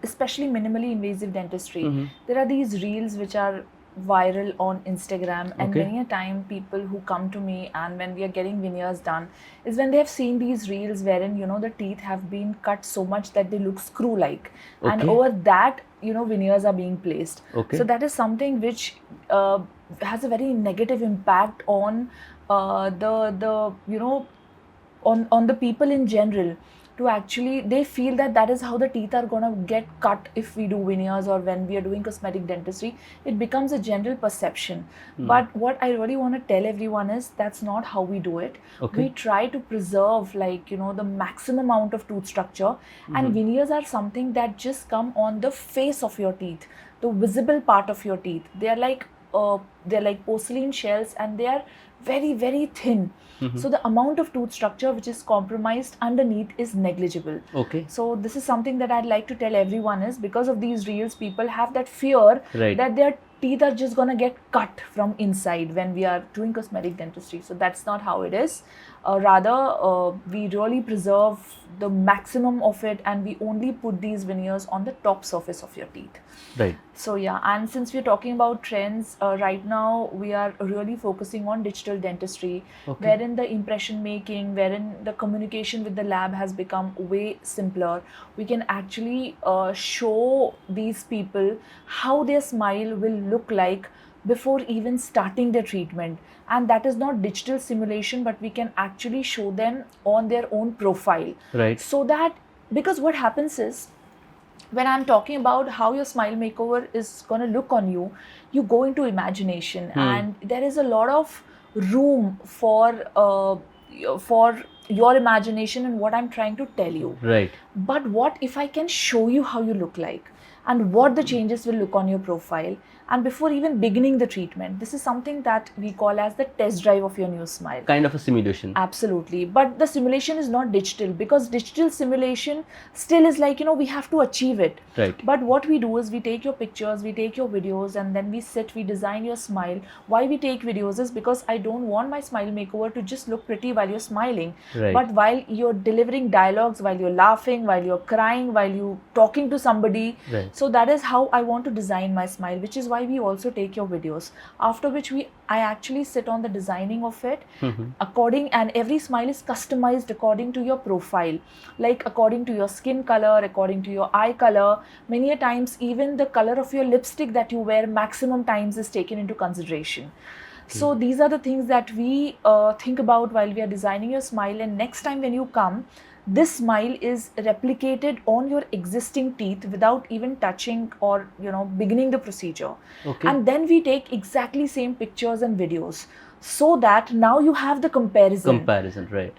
especially minimally invasive dentistry, there are these reels which are viral on Instagram, and Okay. many a time people who come to me and when we are getting veneers done is when they have seen these reels wherein the teeth have been cut so much that they look screw-like, and Okay. over that veneers are being placed. Okay. So that is something which has a very negative impact on on the people in general, to actually they feel that is how the teeth are gonna get cut if we do veneers or when we are doing cosmetic dentistry. It becomes a general perception. But what I really want to tell everyone is that's not how we do it. Okay. We try to preserve the maximum amount of tooth structure, and veneers are something that just come on the face of your teeth, the visible part of your teeth. They're like porcelain shells, and they are very, very thin. So the amount of tooth structure which is compromised underneath is negligible. Okay. So this is something that I'd like to tell everyone, is because of these reels, people have that fear Right. that their teeth are just gonna get cut from inside when we are doing cosmetic dentistry. So that's not how it is. Rather, we really preserve the maximum of it, and we only put these veneers on the top surface of your teeth. Right. So yeah, and since we're talking about trends, right now we are really focusing on digital dentistry, Okay. wherein the impression making, wherein the communication with the lab has become way simpler. We can actually show these people how their smile will look like before even starting their treatment. And that is not digital simulation, but we can actually show them on their own profile. Right. So that, because what happens is, when I'm talking about how your smile makeover is going to look on you, you go into imagination, and there is a lot of room for your imagination and what I'm trying to tell you. Right. But what if I can show you how you look like? and what the changes will look on your profile. And before even beginning the treatment, this is something that we call as the test drive of your new smile. Kind of a simulation. Absolutely. But the simulation is not digital, because digital simulation still is like, we have to achieve it. Right. But what we do is we take your pictures, we take your videos, and then we design your smile. Why we take videos is because I don't want my smile makeover to just look pretty while you're smiling. Right. But while you're delivering dialogues, while you're laughing, while you're crying, while you're talking to somebody. Right. So that is how I want to design my smile, which is why we also take your videos. After which I actually sit on the designing of it and every smile is customized according to your profile, like according to your skin color, according to your eye color. Many a times even the color of your lipstick that you wear maximum times is taken into consideration. So these are the things that we think about while we are designing your smile, and next time when you come, this smile is replicated on your existing teeth without even touching or beginning the procedure. Okay. And then we take exactly same pictures and videos, so that now you have the comparison. Right.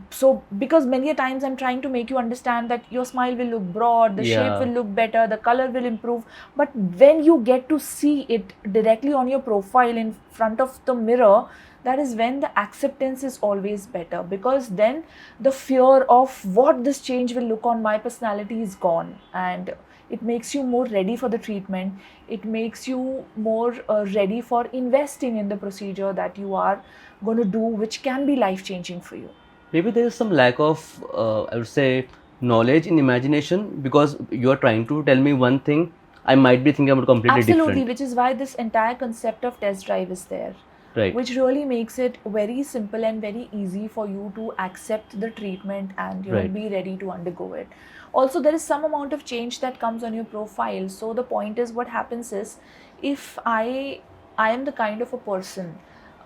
So because many a times I'm trying to make you understand that your smile will look broad, the shape will look better, the color will improve, but when you get to see it directly on your profile in front of the mirror, that is when the acceptance is always better, because then the fear of what this change will look on my personality is gone, and it makes you more ready for the treatment. It makes you more ready for investing in the procedure that you are going to do, which can be life-changing for you. Maybe there is some lack of, I would say, knowledge in imagination, because you are trying to tell me one thing, I might be thinking about completely Absolutely, different. which is why this entire concept of test drive is there. Right. Which really makes it very simple and very easy for you to accept the treatment and be ready to undergo it. Also, there is some amount of change that comes on your profile. So the point is, what happens is, if I am the kind of a person,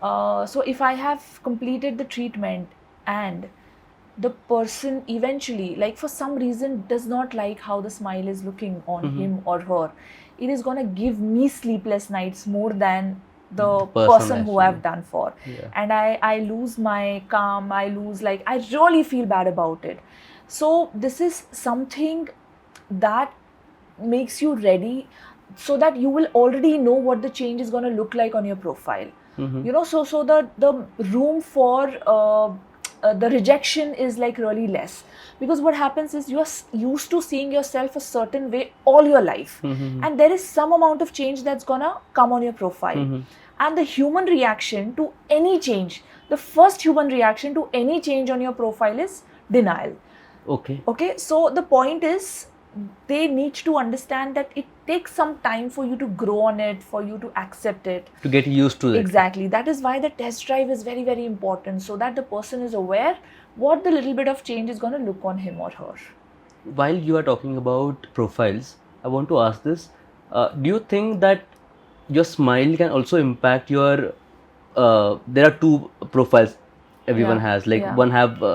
so if I have completed the treatment and the person eventually, like for some reason, does not like how the smile is looking on him or her, it is going to give me sleepless nights more than the person who I've done for. And I lose my calm, I really feel bad about it. So this is something that makes you ready, so that you will already know what the change is going to look like on your profile. So the room for the rejection is like really less, because what happens is, you are used to seeing yourself a certain way all your life, and there is some amount of change that's gonna come on your profile. And the human reaction to any change, the first human reaction to any change on your profile is denial. Okay, so the point is, they need to understand that it takes some time for you to grow on it, for you to accept it, to get used to it. Exactly. That is why the test drive is very, very important, so that the person is aware what the little bit of change is going to look on him or her. While you are talking about profiles, I want to ask this. Do you think that your smile can also impact your, there are two profiles everyone has, like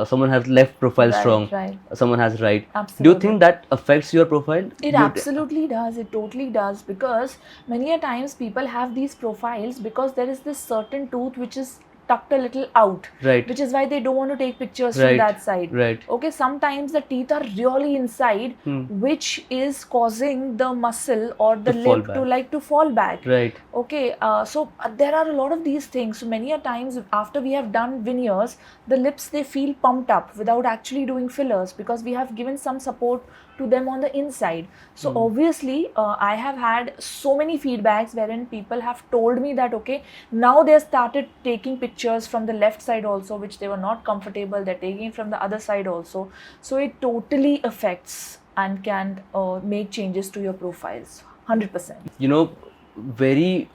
someone has left profile strong, someone has right. Absolutely. Do you think that affects your profile? It absolutely does. It totally does, because many a times people have these profiles because there is this certain tooth which is tucked a little out, which is why they don't want to take pictures from that side. Okay, sometimes the teeth are really inside, which is causing the muscle or the lip to fall back. Okay, so there are a lot of these things. So many a times after we have done veneers, the lips, they feel pumped up without actually doing fillers, because we have given some support to them on the inside. So obviously I have had so many feedbacks wherein people have told me that okay, now they started taking pictures from the left side also, which they were not comfortable, they're taking from the other side also. So it totally affects and can make changes to your profiles 100%. You know, very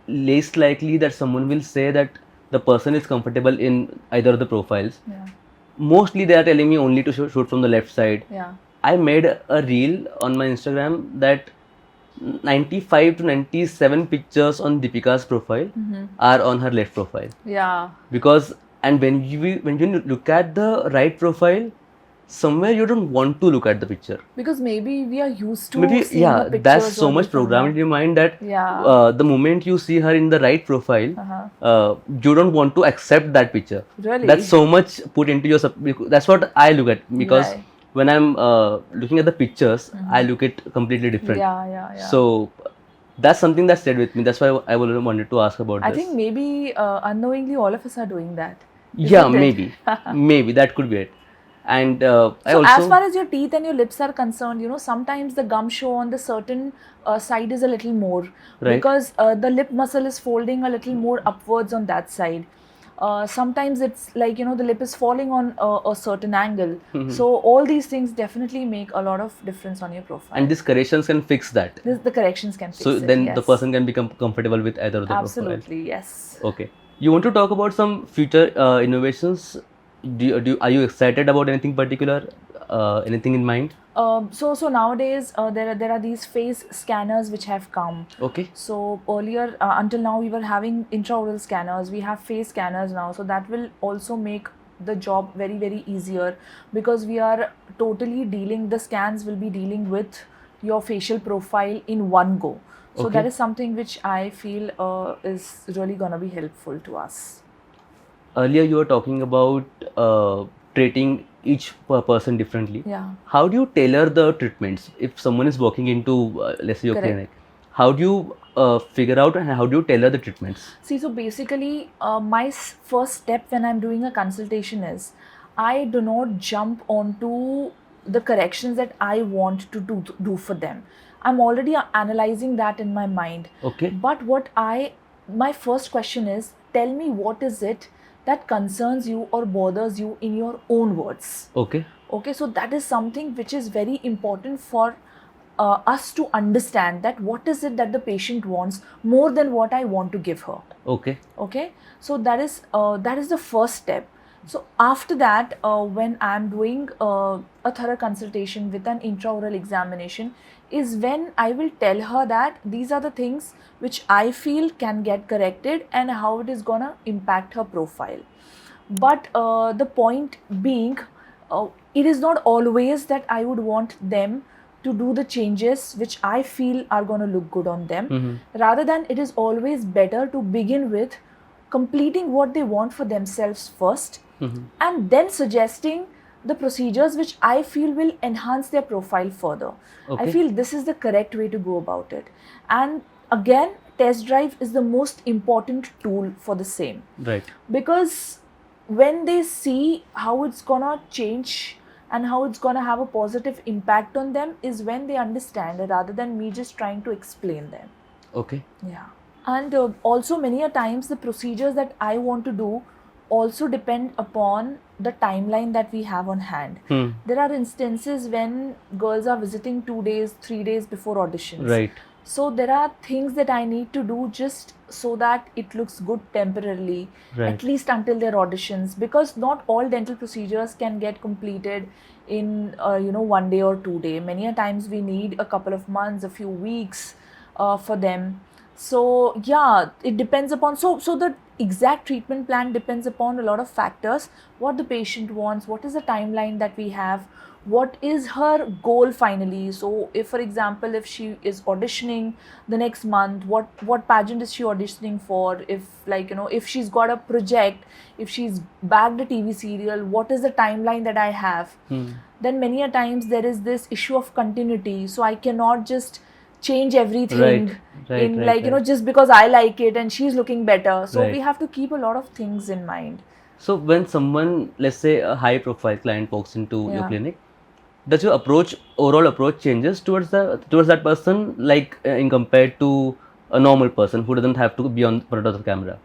least likely that someone will say that the person is comfortable in either of the profiles. Mostly they are telling me only to shoot from the left side. I made a reel on my Instagram that 95 to 97 pictures on Deepika's profile are on her left profile. Because, and when you look at the right profile, somewhere you don't want to look at the picture. Because maybe we are used to seeing the pictures. That's so much programmed in your mind that the moment you see her in the right profile, you don't want to accept that picture. Really? That's so much put into your, that's what I look at, because when I'm looking at the pictures, I look it completely different. Yeah. So that's something that stayed with me. That's why I wanted to ask about I this. think maybe unknowingly all of us are doing that. Yeah, Isn't it? maybe that could be it. And I So also, as far as your teeth and your lips are concerned, sometimes the gum show on the certain side is a little more, Right. because the lip muscle is folding a little more upwards on that side. Sometimes it's like, the lip is falling on a certain angle. Mm-hmm. So all these things definitely make a lot of difference on your profile. and these corrections can fix that. The corrections can fix So it. then yes. the person can become comfortable with either of the profile. Absolutely, yes. Okay. You want to talk about some future innovations? Are you excited about anything particular? Anything in mind? So nowadays there are these face scanners which have come. Okay. So earlier, until now, we were having intraoral scanners. We have face scanners now. So that will also make the job very, very easier, because we are totally dealing, the scans will be dealing with your facial profile in one go. So Okay. that is something which I feel is really going to be helpful to us. Earlier you were talking about treating each person differently. Yeah. How do you tailor the treatments if someone is walking into, let's say, your Correct. clinic? How do you figure out and how do you tailor the treatments? See, so basically, my first step when I'm doing a consultation is I do not jump onto the corrections that I want to do for them. I'm already analyzing that in my mind. Okay. But my first question is, tell me what is it that concerns you or bothers you in your own words. Okay. Okay, so that is something which is very important for us to understand, that what is it that the patient wants more than what I want to give her. Okay. Okay, so that is the first step. So after that, when I'm doing a thorough consultation with an intraoral examination, is when I will tell her that these are the things which I feel can get corrected and how it is gonna impact her profile. But the point being, it is not always that I would want them to do the changes which I feel are going to look good on them. Rather than, it is always better to begin with completing what they want for themselves first, and then suggesting the procedures which I feel will enhance their profile further. Okay. I feel this is the correct way to go about it. And again, test drive is the most important tool for the same. Right. Because when they see how it's gonna change and how it's gonna have a positive impact on them is when they understand it, rather than me just trying to explain them. Okay. Yeah. And also many a times the procedures that I want to do also depend upon the timeline that we have on hand. There are instances when girls are visiting 2 days, 3 days before auditions. Right. So there are things that I need to do just so that it looks good temporarily, Right. at least until their auditions, because not all dental procedures can get completed in 1 day or 2 day. Many a times we need a couple of months, a few weeks for them. So yeah, it depends upon, so the exact treatment plan depends upon a lot of factors. What the patient wants, what is the timeline that we have, what is her goal finally. So if, for example, if she is auditioning the next month, what pageant is she auditioning for? If if she's got a project, if she's bagged a TV serial, what is the timeline that I have? Then many a times there is this issue of continuity, so I cannot just change everything Right. just because I like it and she's looking better. So Right. we have to keep a lot of things in mind. So when someone, let's say a high profile client walks into your Yeah. clinic, does your overall approach changes towards that person, like in compared to a normal person who doesn't have to be on front of the camera?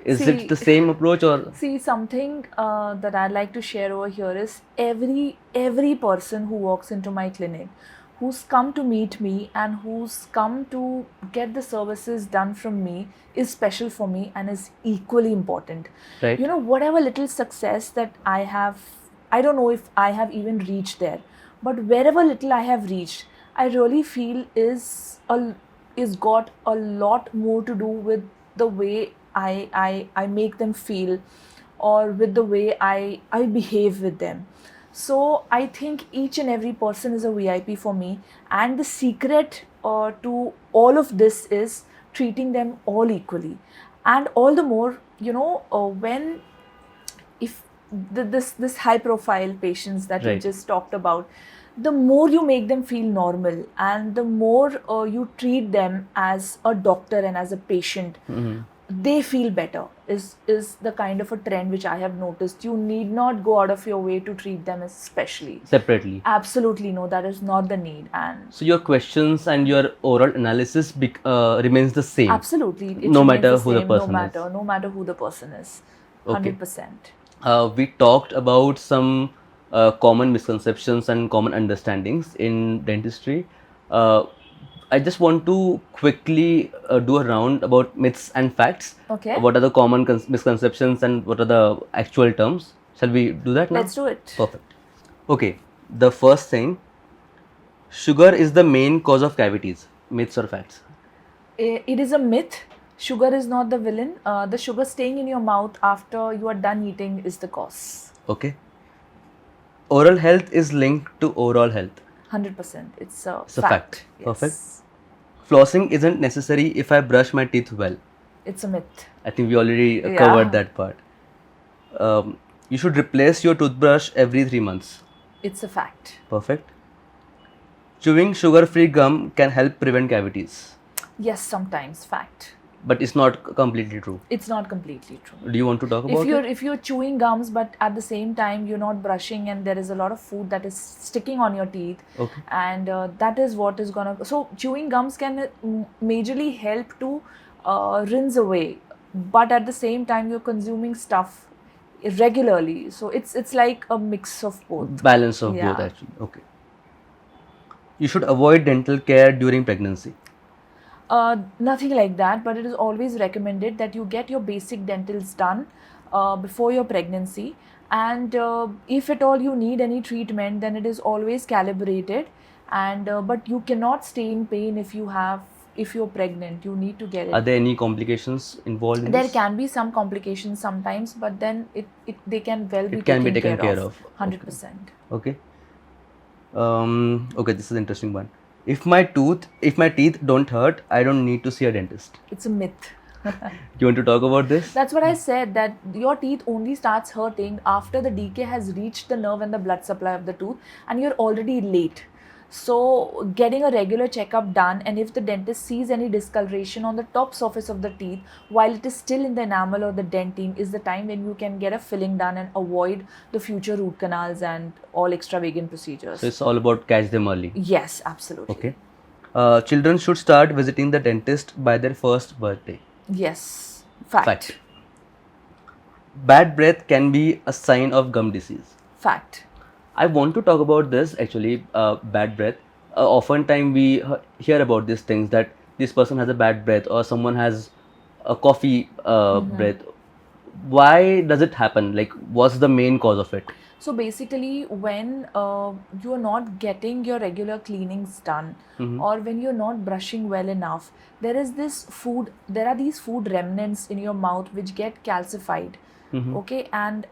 Is See- it the same approach or? See, something that I'd like to share over here is every person who walks into my clinic, who's come to meet me and who's come to get the services done from me, is special for me and is equally important. Right. Whatever little success that I have, I don't know if I have even reached there, but wherever little I have reached, I really feel is got a lot more to do with the way I make them feel, or with the way I behave with them. So I think each and every person is a VIP for me, and the secret to all of this is treating them all equally. And all the more, when if this high profile patients that you Right. just talked about, the more you make them feel normal and the more you treat them as a doctor and as a patient, Mhm. they feel better is the kind of a trend which I have noticed. You need not go out of your way to treat them especially. Separately. Absolutely no, that is not the need. And So your questions and your oral analysis remains the same. absolutely, it No remains matter the who the same, person is. no matter who the person is. Okay. 100%. We talked about some common misconceptions and common understandings in dentistry. Uh, I just want to quickly do a round about myths and facts. Okay. What are the common misconceptions and what are the actual terms? Shall we do that now? Let's do it. Perfect. Okay. The first thing, sugar is the main cause of cavities. Myths or facts? It is a myth. Sugar is not the villain. The sugar staying in your mouth after you are done eating is the cause. Okay. Oral health is linked to overall health. 100%. It's a It's a fact. Yes. Perfect. Flossing isn't necessary if I brush my teeth well. It's a myth. I think we already Yeah. covered that part. You should replace your toothbrush every 3 months. It's a fact. Perfect. Chewing sugar-free gum can help prevent cavities, Yes, sometimes. Fact. but it's not completely true. It's not completely true. Do you want to talk about it? If you're chewing gums but at the same time you're not brushing and there is a lot of food that is sticking on your teeth, Okay. and that is what is gonna, so chewing gums can majorly help to rinse away, but at the same time you're consuming stuff regularly, so it's like a mix of both. Balance of both, Yeah. actually. Okay. You should avoid dental care during pregnancy. Nothing like that, but it is always recommended that you get your basic dentals done before your pregnancy, and if at all you need any treatment, then it is always calibrated, and but you cannot stay in pain if you're pregnant. You need to get Are it. there any complications involved in There this? can be some complications sometimes, but then they can well be It can be taken care of. 100%. Okay. Okay, this is an interesting one. If my teeth don't hurt, I don't need to see a dentist. It's a myth. You want to talk about this? That's what I said, that your teeth only starts hurting after the decay has reached the nerve and the blood supply of the tooth, and you're already late. So getting a regular checkup done, and if the dentist sees any discoloration on the top surface of the teeth while it is still in the enamel or the dentine, is the time when you can get a filling done and avoid the future root canals and all extravagant procedures. So it's all about catch them early. Yes, absolutely. Okay. Children should start visiting the dentist by their first birthday. Yes, fact. Fact. Bad breath can be a sign of gum disease. Fact. I want to talk about this actually, bad breath. Oftentimes we hear about these things, that this person has a bad breath or someone has a coffee breath. Why does it happen? Like, what's the main cause of it? So basically, when you are not getting your regular cleanings done, or when you're not brushing well enough, there are these food remnants in your mouth which get calcified. Okay, and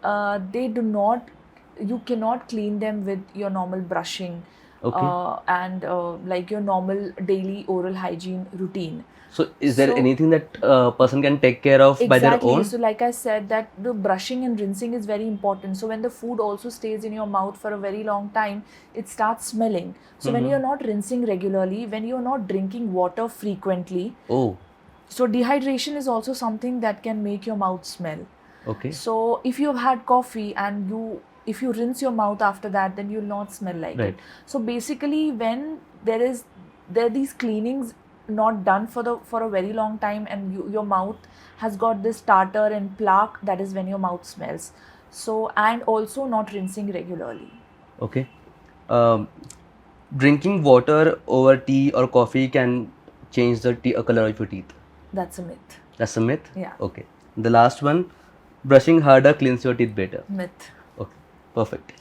you cannot clean them with your normal brushing. Okay. And like your normal daily oral hygiene routine. So is there So- anything that a person can take care of by their own? So like I said, that the brushing and rinsing is very important. So when the food also stays in your mouth for a very long time, it starts smelling. So when you're not rinsing regularly, when you're not drinking water frequently, Oh, so dehydration is also something that can make your mouth smell. okay. So if you've had coffee and if you rinse your mouth after that, then you'll not smell like Right. it. So basically, when there are these cleanings not done for a very long time, and your mouth has got this tartar and plaque, that is when your mouth smells. So, and also not rinsing regularly. Okay. Drinking water over tea or coffee can change the color of your teeth. That's a myth. That's a myth? Yeah. Okay. The last one, brushing harder cleans your teeth better. Myth. Okay, perfect.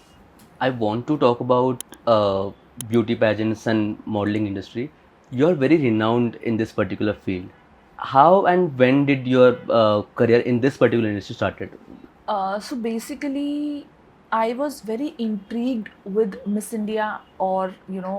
I want to talk about beauty pageants and modeling industry. You're very renowned in this particular field. How and when did your career in this particular industry started? So basically, I was very intrigued with Miss India, or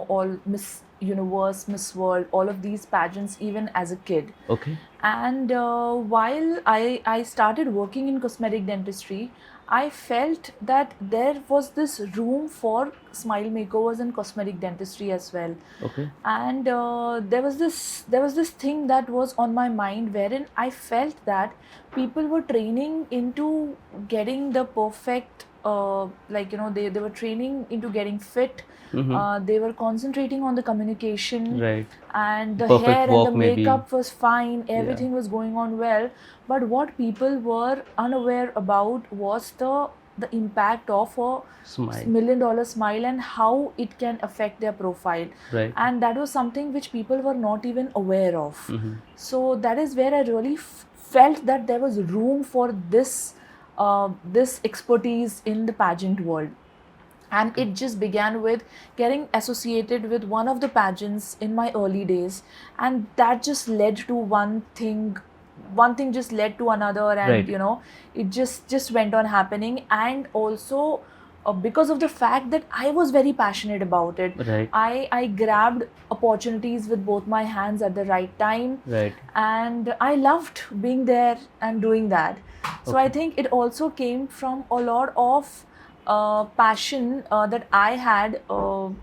all Miss Universe, Miss World, all of these pageants, even as a kid. Okay. And while I started working in cosmetic dentistry, I felt that there was this room for smile makeovers and cosmetic dentistry as well. Okay. And there was this thing that was on my mind, wherein I felt that people were training into getting the perfect, they were training into getting fit. They were concentrating on the communication, Right. and the Perfect hair and walk the maybe. makeup was fine, everything was going on well. But what people were unaware about was the impact of a Smile. $1 million smile and how it can affect their profile. Right. And that was something which people were not even aware of. So that is where I really felt that there was room for this expertise in the pageant world. And it just began with getting associated with one of the pageants in my early days, and that just led to one thing just led to another, and Right. it just went on happening. And also, because of the fact that I was very passionate about it, Right. I grabbed opportunities with both my hands at the right time. Right. And I loved being there and doing that. So I think it also came from a lot of passion that I had, And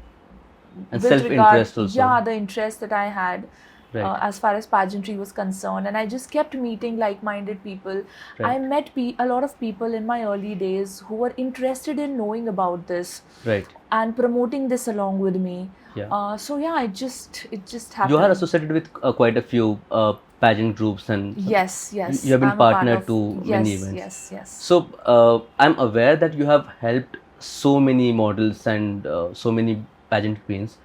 with self-interest also. yeah, the interest that I had, Right. as far as pageantry was concerned. And I just kept meeting like-minded people. Right. I met a lot of people in my early days who were interested in knowing about this Right. and promoting this along with me. Yeah. So yeah, it just happened. You are associated with quite a few pageant groups, and Yes, yes. you have been I'm a part partner of- to many events. Yes, yes. So I'm aware that you have helped so many models and so many pageant queens.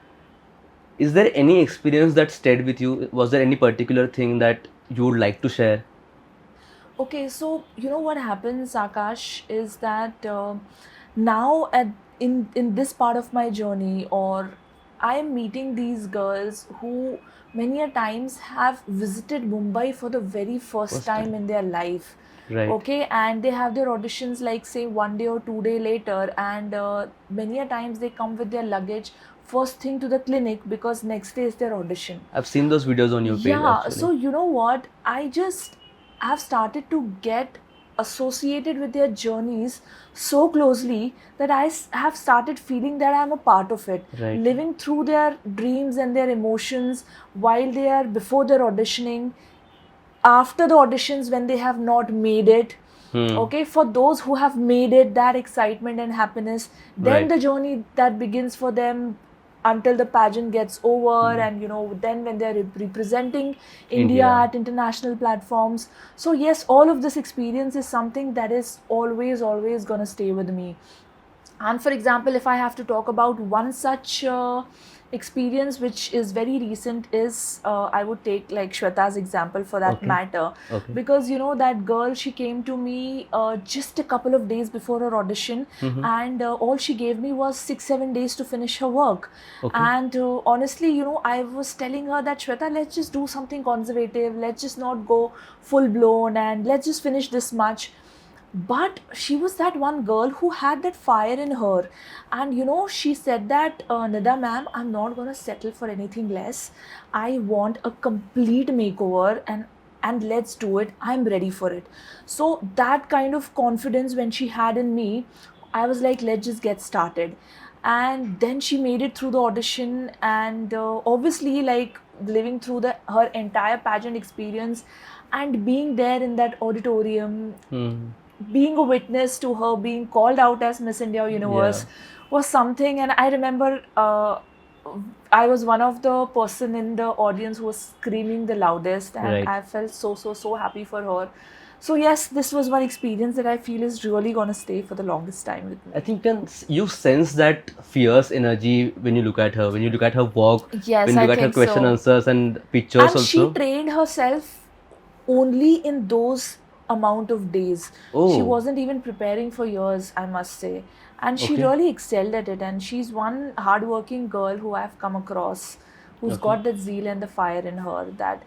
Is there any experience that stayed with you? Was there any particular thing that you would like to share? Okay, so you know what happens, Akash, is that now in this part of my journey, or I am meeting these girls who many a times have visited Mumbai for the very first First time time. in their life. Right. Okay, and they have their auditions like say 1 day or 2 day later, and many a times they come with their luggage first thing to the clinic because next day is their audition. I've seen those videos on your page. Yeah, Actually. so you know what? I just have started to get associated with their journeys so closely that I have started feeling that I'm a part of it. Right. Living through their dreams and their emotions while they are before their auditioning, after the auditions when they have not made it. Okay, for those who have made it, that excitement and happiness, then Right. the journey that begins for them until the pageant gets over, and then when they're representing India at international platforms. So yes, all of this experience is something that is always gonna stay with me. And for example, if I have to talk about one such experience which is very recent, is I would take like Shweta's example for that matter. Okay. Because that girl, she came to me just a couple of days before her audition, and all she gave me was 6-7 days to finish her work. And honestly, I was telling her that, Shweta, let's just do something conservative, let's just not go full blown, and let's just finish this much. But she was that one girl who had that fire in her. And she said that, Nida ma'am, I'm not going to settle for anything less. I want a complete makeover, and let's do it. I'm ready for it. So that kind of confidence when she had in me, I was like, let's just get started. And then she made it through the audition, and obviously, like, living through her entire pageant experience and being there in that auditorium, being a witness to her being called out as Miss India Universe was something. And I remember I was one of the person in the audience who was screaming the loudest, and Right. I felt so happy for her. So yes, this was one experience that I feel is really gonna stay for the longest time with me. I think you sense that fierce energy when you look at her, when you look at her walk, Yes, when you I look at her think question so. answers and pictures And also. she trained herself only in those amount of days. She Oh. wasn't even preparing for years, I must say. And she Okay. really excelled at it. And she's one hardworking girl who I've come across, who's got that zeal and the fire in her. That,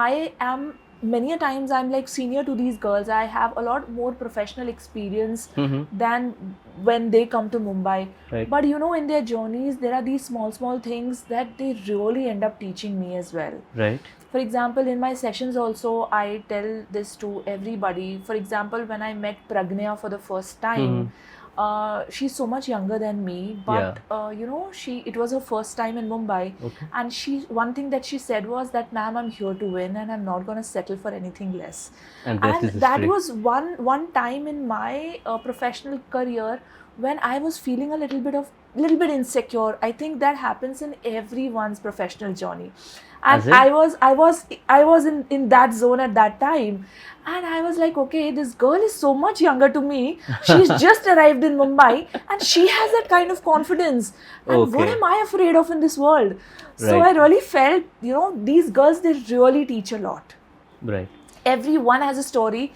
I am many a times I'm like senior to these girls. I have a lot more professional experience Mm-hmm. than when they come to Mumbai. Right. But you know, in their journeys, there are these small things that they really end up teaching me as well. Right. For example, in my sessions also, I tell this to everybody. For example, when I met Pragnya for the first time, she's so much younger than me, but you know, it was her first time in Mumbai, Okay. and one thing that she said was that, "Ma'am, I'm here to win, and I'm not gonna settle for anything less." And rest is that history. was one time in my professional career when I was feeling a little bit insecure. I think that happens in everyone's professional journey, and As in? I was in that zone at that time, and I was like, okay, this girl is so much younger to me. She's just arrived in Mumbai, and she has that kind of confidence. And what Okay. am I afraid of in this world? So Right. I really felt, you know, these girls, they really teach a lot. Right. Everyone has a story,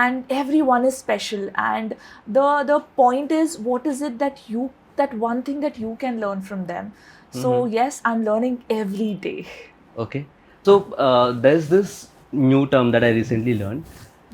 and everyone is special, and the point is, what is it that one thing that you can learn from them. So yes, I'm learning every day. Okay. So there's this new term that I recently learned.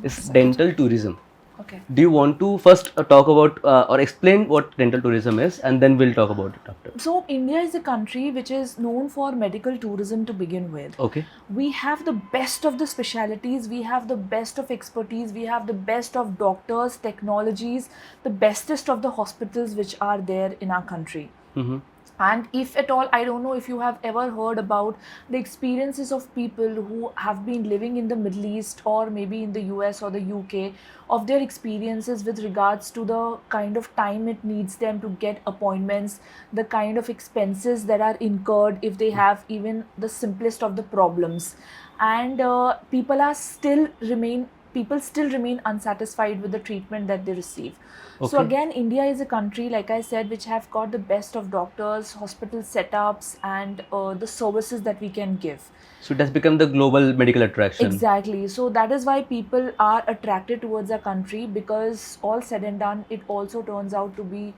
It's dental tourism. Okay. Do you want to first talk about or explain what dental tourism is, and then we'll talk about it after? So India is a country which is known for medical tourism to begin with. Okay. We have the best of the specialities, we have the best of expertise, we have the best of doctors, technologies, the bestest of the hospitals which are there in our country. Mm-hmm. And if at all, I don't know if you have ever heard about the experiences of people who have been living in the Middle East or maybe in the US or the UK, of their experiences with regards to the kind of time it needs them to get appointments, the kind of expenses that are incurred if they have even the simplest of the problems. And people still remain unsatisfied with the treatment that they receive. So Okay. again, India is a country, like I said, which have got the best of doctors, hospital setups, and the services that we can give. So it has become the global medical attraction. Exactly. So that is why people are attracted towards our country, because all said and done, it also turns out to be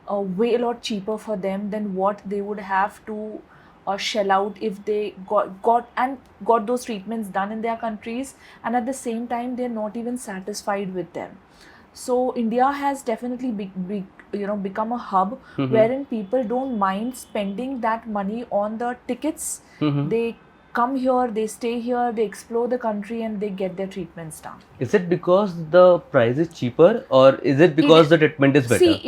way a lot cheaper for them than what they would have to shell out if they got those treatments done in their countries, and at the same time they're not even satisfied with them. So India has definitely become a hub wherein people don't mind spending that money on the tickets. They come here, they stay here, they explore the country, and they get their treatments done. Is it because the price is cheaper, or is it because the treatment is better? See,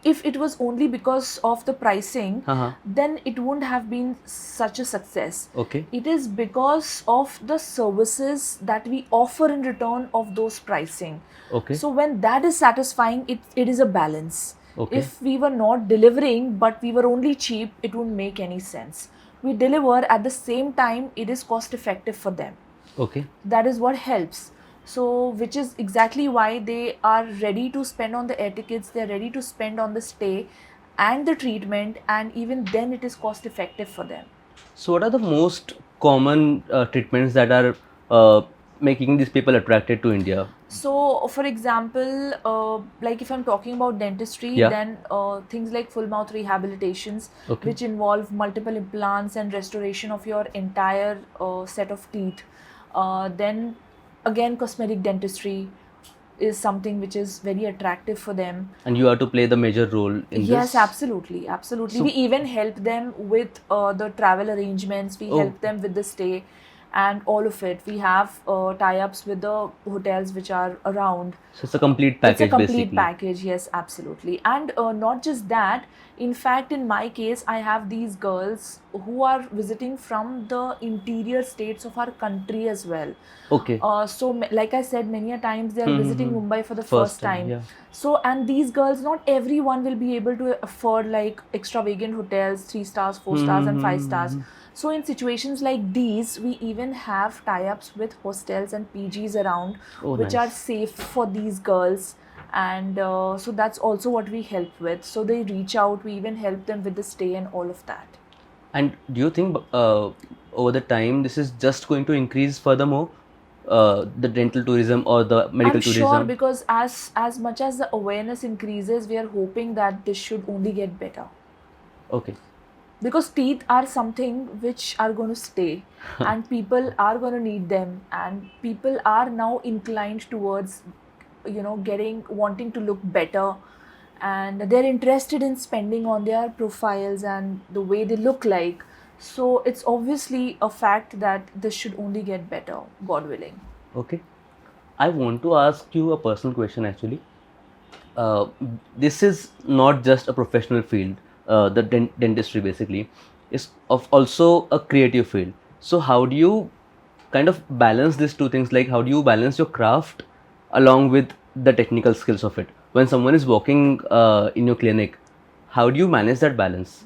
if it was only because of the pricing, Uh-huh. then it wouldn't have been such a success. Okay. It is because of the services that we offer in return of those pricing. Okay. So when that is satisfying, it is a balance. Okay. If we were not delivering but we were only cheap, it wouldn't make any sense. We deliver at the same time, it is cost effective for them. Okay. That is what helps. So which is exactly why they are ready to spend on the air tickets, they're ready to spend on the stay and the treatment, and even then it is cost effective for them. So what are the most common treatments that are making these people attracted to India? So, for example, like if I'm talking about dentistry, Yeah. then things like full mouth rehabilitations, Okay. which involve multiple implants and restoration of your entire set of teeth. Then again, cosmetic dentistry is something which is very attractive for them. And you have to play the major role in Yes, this. absolutely. So- We even help them with the travel arrangements. We Oh. help them with the stay and all of it. We have tie-ups with the hotels which are around. So it's a complete package, It's a complete basically. package, yes, absolutely. And not just that, in fact, in my case, I have these girls who are visiting from the interior states of our country as well. Okay. So, like I said, many a times they are visiting Mumbai for the first time. Yeah. So, and these girls, not everyone will be able to afford like extravagant hotels, 3 stars, 4 stars, and 5 stars. So, in situations like these, we even have tie-ups with hostels and PGs around, Oh, which nice. are safe for these girls. And so that's also what we help with. So they reach out, we even help them with the stay and all of that. And do you think over the time this is just going to increase furthermore, the dental tourism or the medical I'm tourism? sure, because as much as the awareness increases, we are hoping that this should only get better. Okay. because teeth are something which are going to stay and people are going to need them, and people are now inclined towards wanting to look better, and they're interested in spending on their profiles and the way they look like. So it's obviously a fact that this should only get better, God willing. Okay. I want to ask you a personal question actually. Uh, this is not just a professional field, the dentistry basically is also a creative field. So, how do you kind of balance these two things? Like, how do you balance your craft along with the technical skills of it? When someone is walking in your clinic, how do you manage that balance?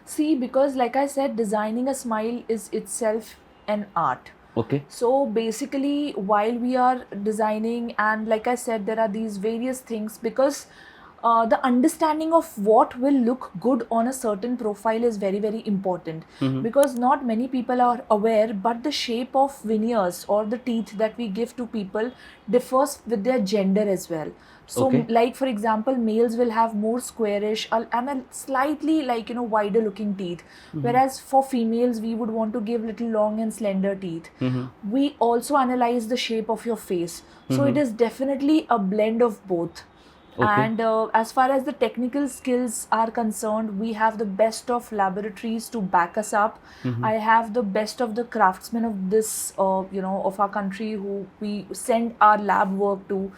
See, because like I said, designing a smile is itself an art. Okay. So basically, while we are designing, and like I said, there are these various things, because the understanding of what will look good on a certain profile is very, very important. Because not many people are aware, but the shape of veneers or the teeth that we give to people differs with their gender as well. So, Okay. like for example, males will have more squarish and a slightly wider looking teeth, whereas for females we would want to give little long and slender teeth. We also analyze the shape of your face, so it is definitely a blend of both. Okay. And as far as the technical skills are concerned, we have the best of laboratories to back us up. I have the best of the craftsmen of this, of our country, who we send our lab work to.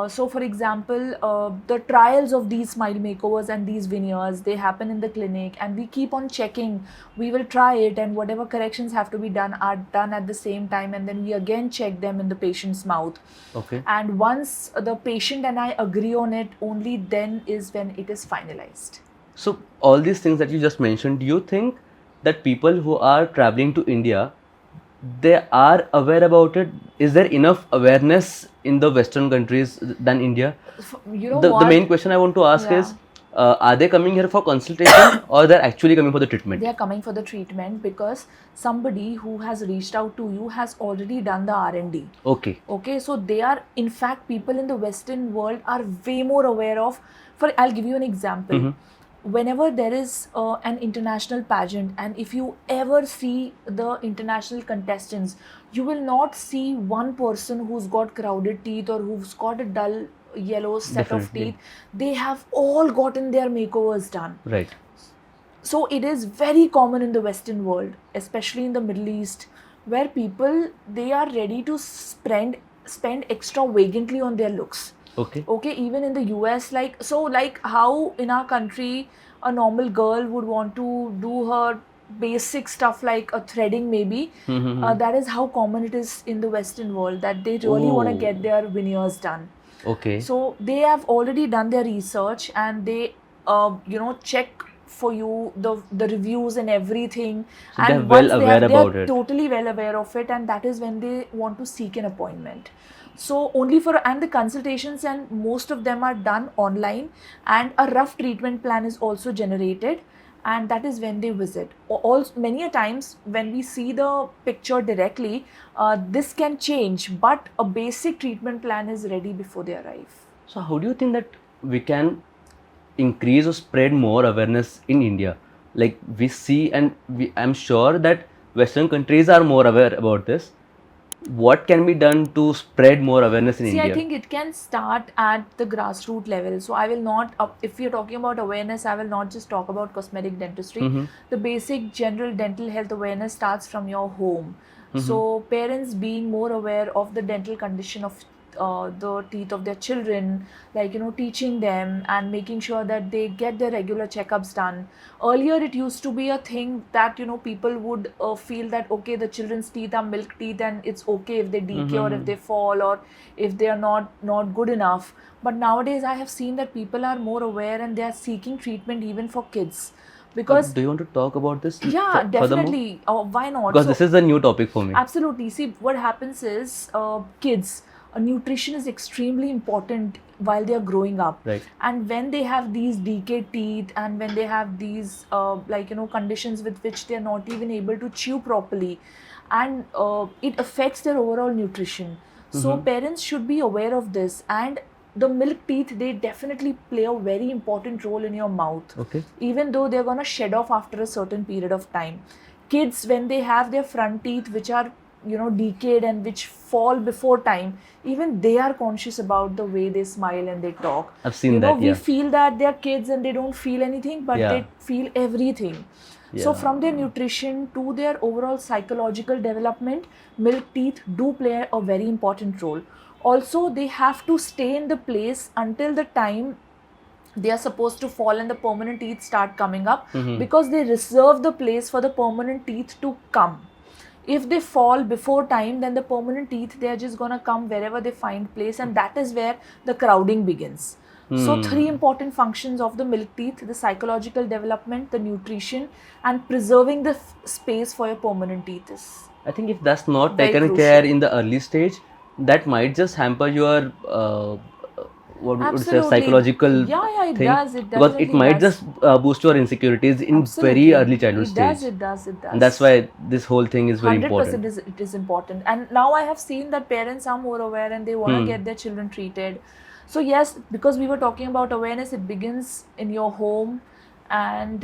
So, for example, the trials of these smile makeovers and these veneers, they happen in the clinic, and we keep on checking. We will try it, and whatever corrections have to be done are done at the same time, and then we again check them in the patient's mouth. Okay. And once the patient and I agree on it, only then is when it is finalized. So, all these things that you just mentioned, do you think that people who are traveling to India, they are aware about it? Is there enough awareness in the Western countries than India? You know The what? main question I want to ask Yeah. is, are they coming here for consultation or they're actually coming for the treatment? They are coming for the treatment because somebody who has reached out to you has already done the R&D. Okay. Okay, so they are, in fact, people in the Western world are way more aware of. I'll give you an example. Whenever there is an international pageant, and if you ever see the international contestants, you will not see one person who's got crowded teeth or who's got a dull yellow set of Definitely. teeth. They have all gotten their makeovers done. Right. So it is very common in the Western world, especially in the Middle East, where people, they are ready to spend extravagantly on their looks. Okay. Okay, even in the US, like how in our country a normal girl would want to do her basic stuff like a threading maybe, that is how common it is in the Western world, that they really want to Oh. get their veneers done. Okay. So they have already done their research, and they check for you the reviews and everything. So they're And well once aware they about are it. totally well aware of it, and that is when they want to seek an appointment. So and the consultations, and most of them are done online, and a rough treatment plan is also generated, and that is when they visit. Many a times when we see the picture directly, this can change, but a basic treatment plan is ready before they arrive. So, how do you think that we can increase or spread more awareness in India? Like we see, and I'm sure that Western countries are more aware about this. What can be done to spread more awareness in See, India? I think it can start at the grassroots level. So I will not, if you're talking about awareness, I will not just talk about cosmetic dentistry. The basic general dental health awareness starts from your home. So parents being more aware of the dental condition of the teeth of their children, like teaching them and making sure that they get their regular checkups done. Earlier it used to be a thing that people would feel that okay, the children's teeth are milk teeth and it's okay if they decay or if they fall or if they are not good enough. But nowadays I have seen that people are more aware and they are seeking treatment even for kids, because Do you want to talk about this? yeah, furthermore? definitely. Why not? Because So- this is a new topic for me. Absolutely. See, what happens is kids, nutrition is extremely important while they are growing up. Right. And when they have these decayed teeth and when they have these conditions with which they are not even able to chew properly, and it affects their overall nutrition. So parents should be aware of this, and the milk teeth, they definitely play a very important role in your mouth. Okay. Even though they're going to shed off after a certain period of time. Kids, when they have their front teeth which are, you know, decayed and which fall before time, even they are conscious about the way they smile and they talk. I've seen You know, that, we yeah. feel that they're kids and they don't feel anything, but Yeah. they feel everything. So Yeah. from their nutrition to their overall psychological development, milk teeth do play a very important role. Also, they have to stay in the place until the time they are supposed to fall and the permanent teeth start coming up, because they reserve the place for the permanent teeth to come. If they fall before time, then the permanent teeth, they are just gonna come wherever they find place, and that is where the crowding begins. So 3 important functions of the milk teeth: the psychological development, the nutrition, and preserving the space for your permanent teeth is. I think if that's not Very taken crucial. care in the early stage, that might just hamper your what would say, Absolutely. psychological Yeah, it thing, does. It because it definitely might does. just boost your insecurities in Absolutely. very early childhood It does, stage. it does, it does. And that's why this whole thing is very 100% important. it is important. And now I have seen that parents are more aware and they want to get their children treated. So yes, because we were talking about awareness, it begins in your home, and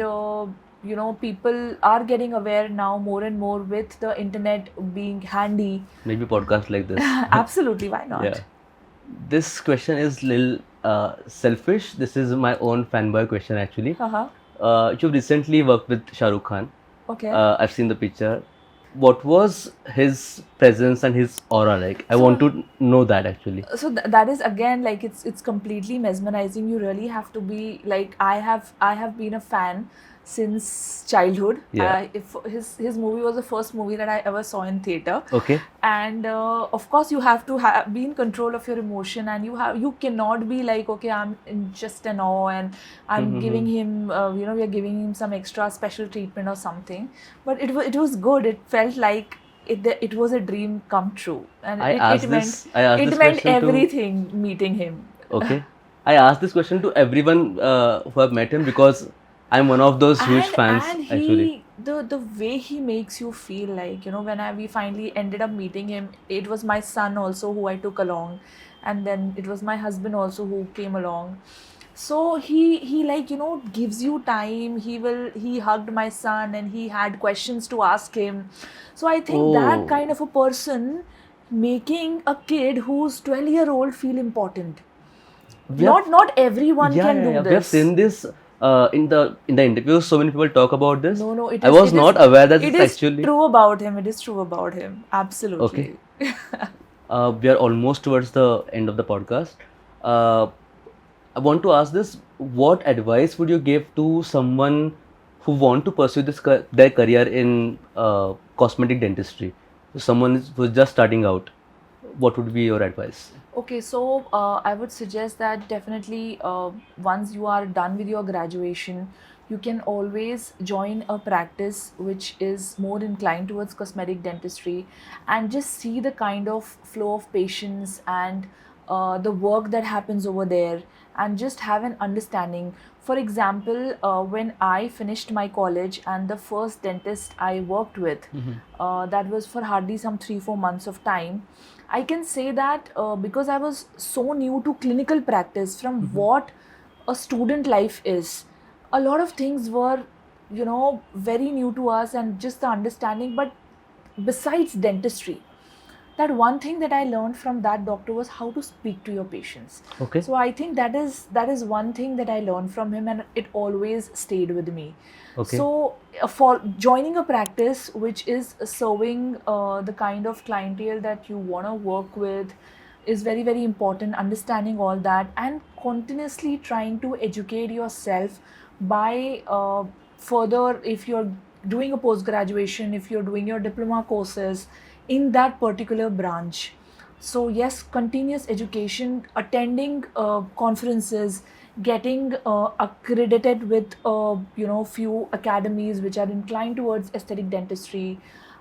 you know, people are getting aware now more and more with the internet being handy. Maybe podcast like this. Absolutely, why not? Yeah. This question is little selfish. This is my own fanboy question actually. You've recently worked with Shah Rukh Khan. Okay. I've seen the picture. What was his presence and his aura like? I want to know that actually. So that is again, like, it's completely mesmerizing. You really have to be like, I have been a fan since childhood. Yeah. If his movie was the first movie that I ever saw in theater. Okay. And of course you have to be in control of your emotion, and you cannot be like, okay, I'm in just an awe and I'm giving him you know, we are giving him some extra special treatment or something. But it was good. It felt like it was a dream come true, and I asked it this meant question to- everything meeting him. Okay. I asked this question to everyone who have met him, because I'm one of those huge fans and he, actually. the way he makes you feel, like, you know, when we finally ended up meeting him, it was my son also who I took along, and then it was my husband also who came along. So he like, you know, gives you time. He hugged my son and he had questions to ask him. So I think Oh. that kind of a person making a kid who's 12-year-old feel important. We have- Not everyone yeah, can yeah, do yeah. this. We have seen this in the interviews. So many people talk about this. No, it I is- was it is- not aware that it it's is actually. true about him. It is true about him. Absolutely. We are almost towards the end of the podcast. I want to ask this: what advice would you give to someone who want to pursue their career in cosmetic dentistry? So someone who's just starting out. What would be your advice? Okay, so I would suggest that definitely once you are done with your graduation, you can always join a practice which is more inclined towards cosmetic dentistry, and just see the kind of flow of patients and the work that happens over there, and just have an understanding. For example, when I finished my college, and the first dentist I worked with, that was for hardly some 3-4 months of time, I can say that because I was so new to clinical practice, from what a student life is, a lot of things were, you know, very new to us, and just the understanding. But besides dentistry, that one thing that I learned from that doctor was how to speak to your patients. Okay. So I think that is one thing that I learned from him, and it always stayed with me. Okay. So for joining a practice which is serving the kind of clientele that you want to work with is very, very important. Understanding all that and continuously trying to educate yourself by further, if you're doing a post graduation, if you're doing your diploma courses in that particular branch. So yes, continuous education, attending conferences, getting accredited with few academies which are inclined towards aesthetic dentistry.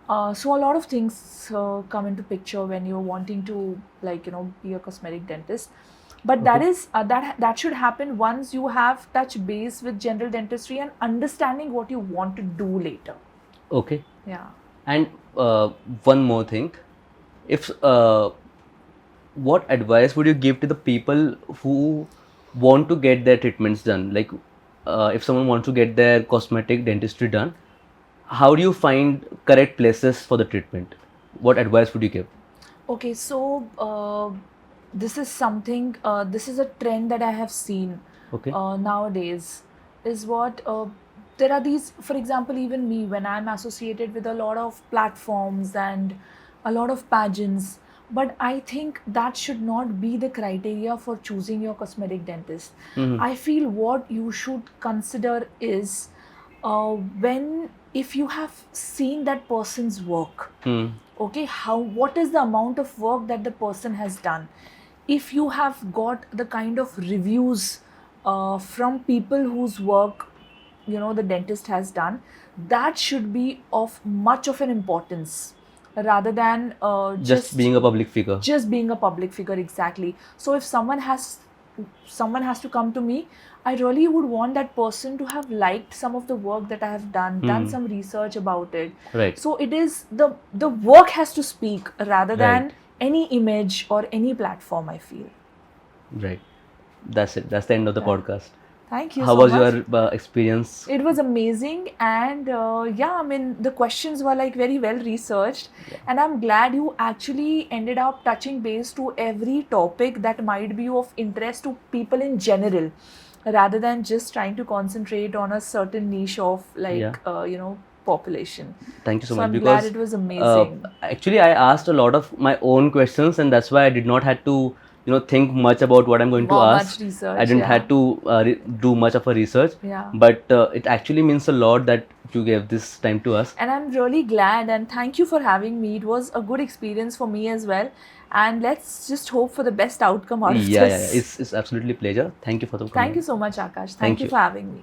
So a lot of things come into picture when you're wanting to, be a cosmetic dentist. But that is that should happen once you have touch base with general dentistry and understanding what you want to do later. Okay. Yeah. And one more thing, if what advice would you give to the people who want to get their treatments done? Like, if someone wants to get their cosmetic dentistry done, how do you find correct places for the treatment? What advice would you give? Okay, so this is something, this is a trend that I have seen Okay. nowadays. Is what there are these, for example, even me, when I'm associated with a lot of platforms and a lot of pageants, but I think that should not be the criteria for choosing your cosmetic dentist. Mhm. I feel what you should consider is when, if you have seen that person's work, Hmm. okay, what is the amount of work that the person has done. If you have got the kind of reviews from people whose work, you know, the dentist has done, that should be of much of an importance, rather than Just being a public figure. just being a public figure. Exactly. So if someone has to come to me, I really would want that person to have liked some of the work that I have done some research about it. Right. So it is the work has to speak rather than Right. any image or any platform, I feel. Right. That's it. That's the end of the podcast. Thank you How so was much. your experience? It was amazing, and yeah, I mean, the questions were like very well researched, and I'm glad you actually ended up touching base to every topic that might be of interest to people in general, rather than just trying to concentrate on a certain niche of like Yeah. you know, population. Thank you so So much. I'm glad Because it was amazing. actually I asked a lot of my own questions, and that's why I did not had to, you know, think much about what I'm going to Wow, ask. much research, I didn't yeah. had to do much of a research. Yeah. But it actually means a lot that you gave this time to us. And I'm really glad, and thank you for having me. It was a good experience for me as well. And let's just hope for the best outcome out of Yeah, this. yeah. It's absolutely pleasure. Thank you for the Thank you so much, Akash. Thank Thank you you. for having me.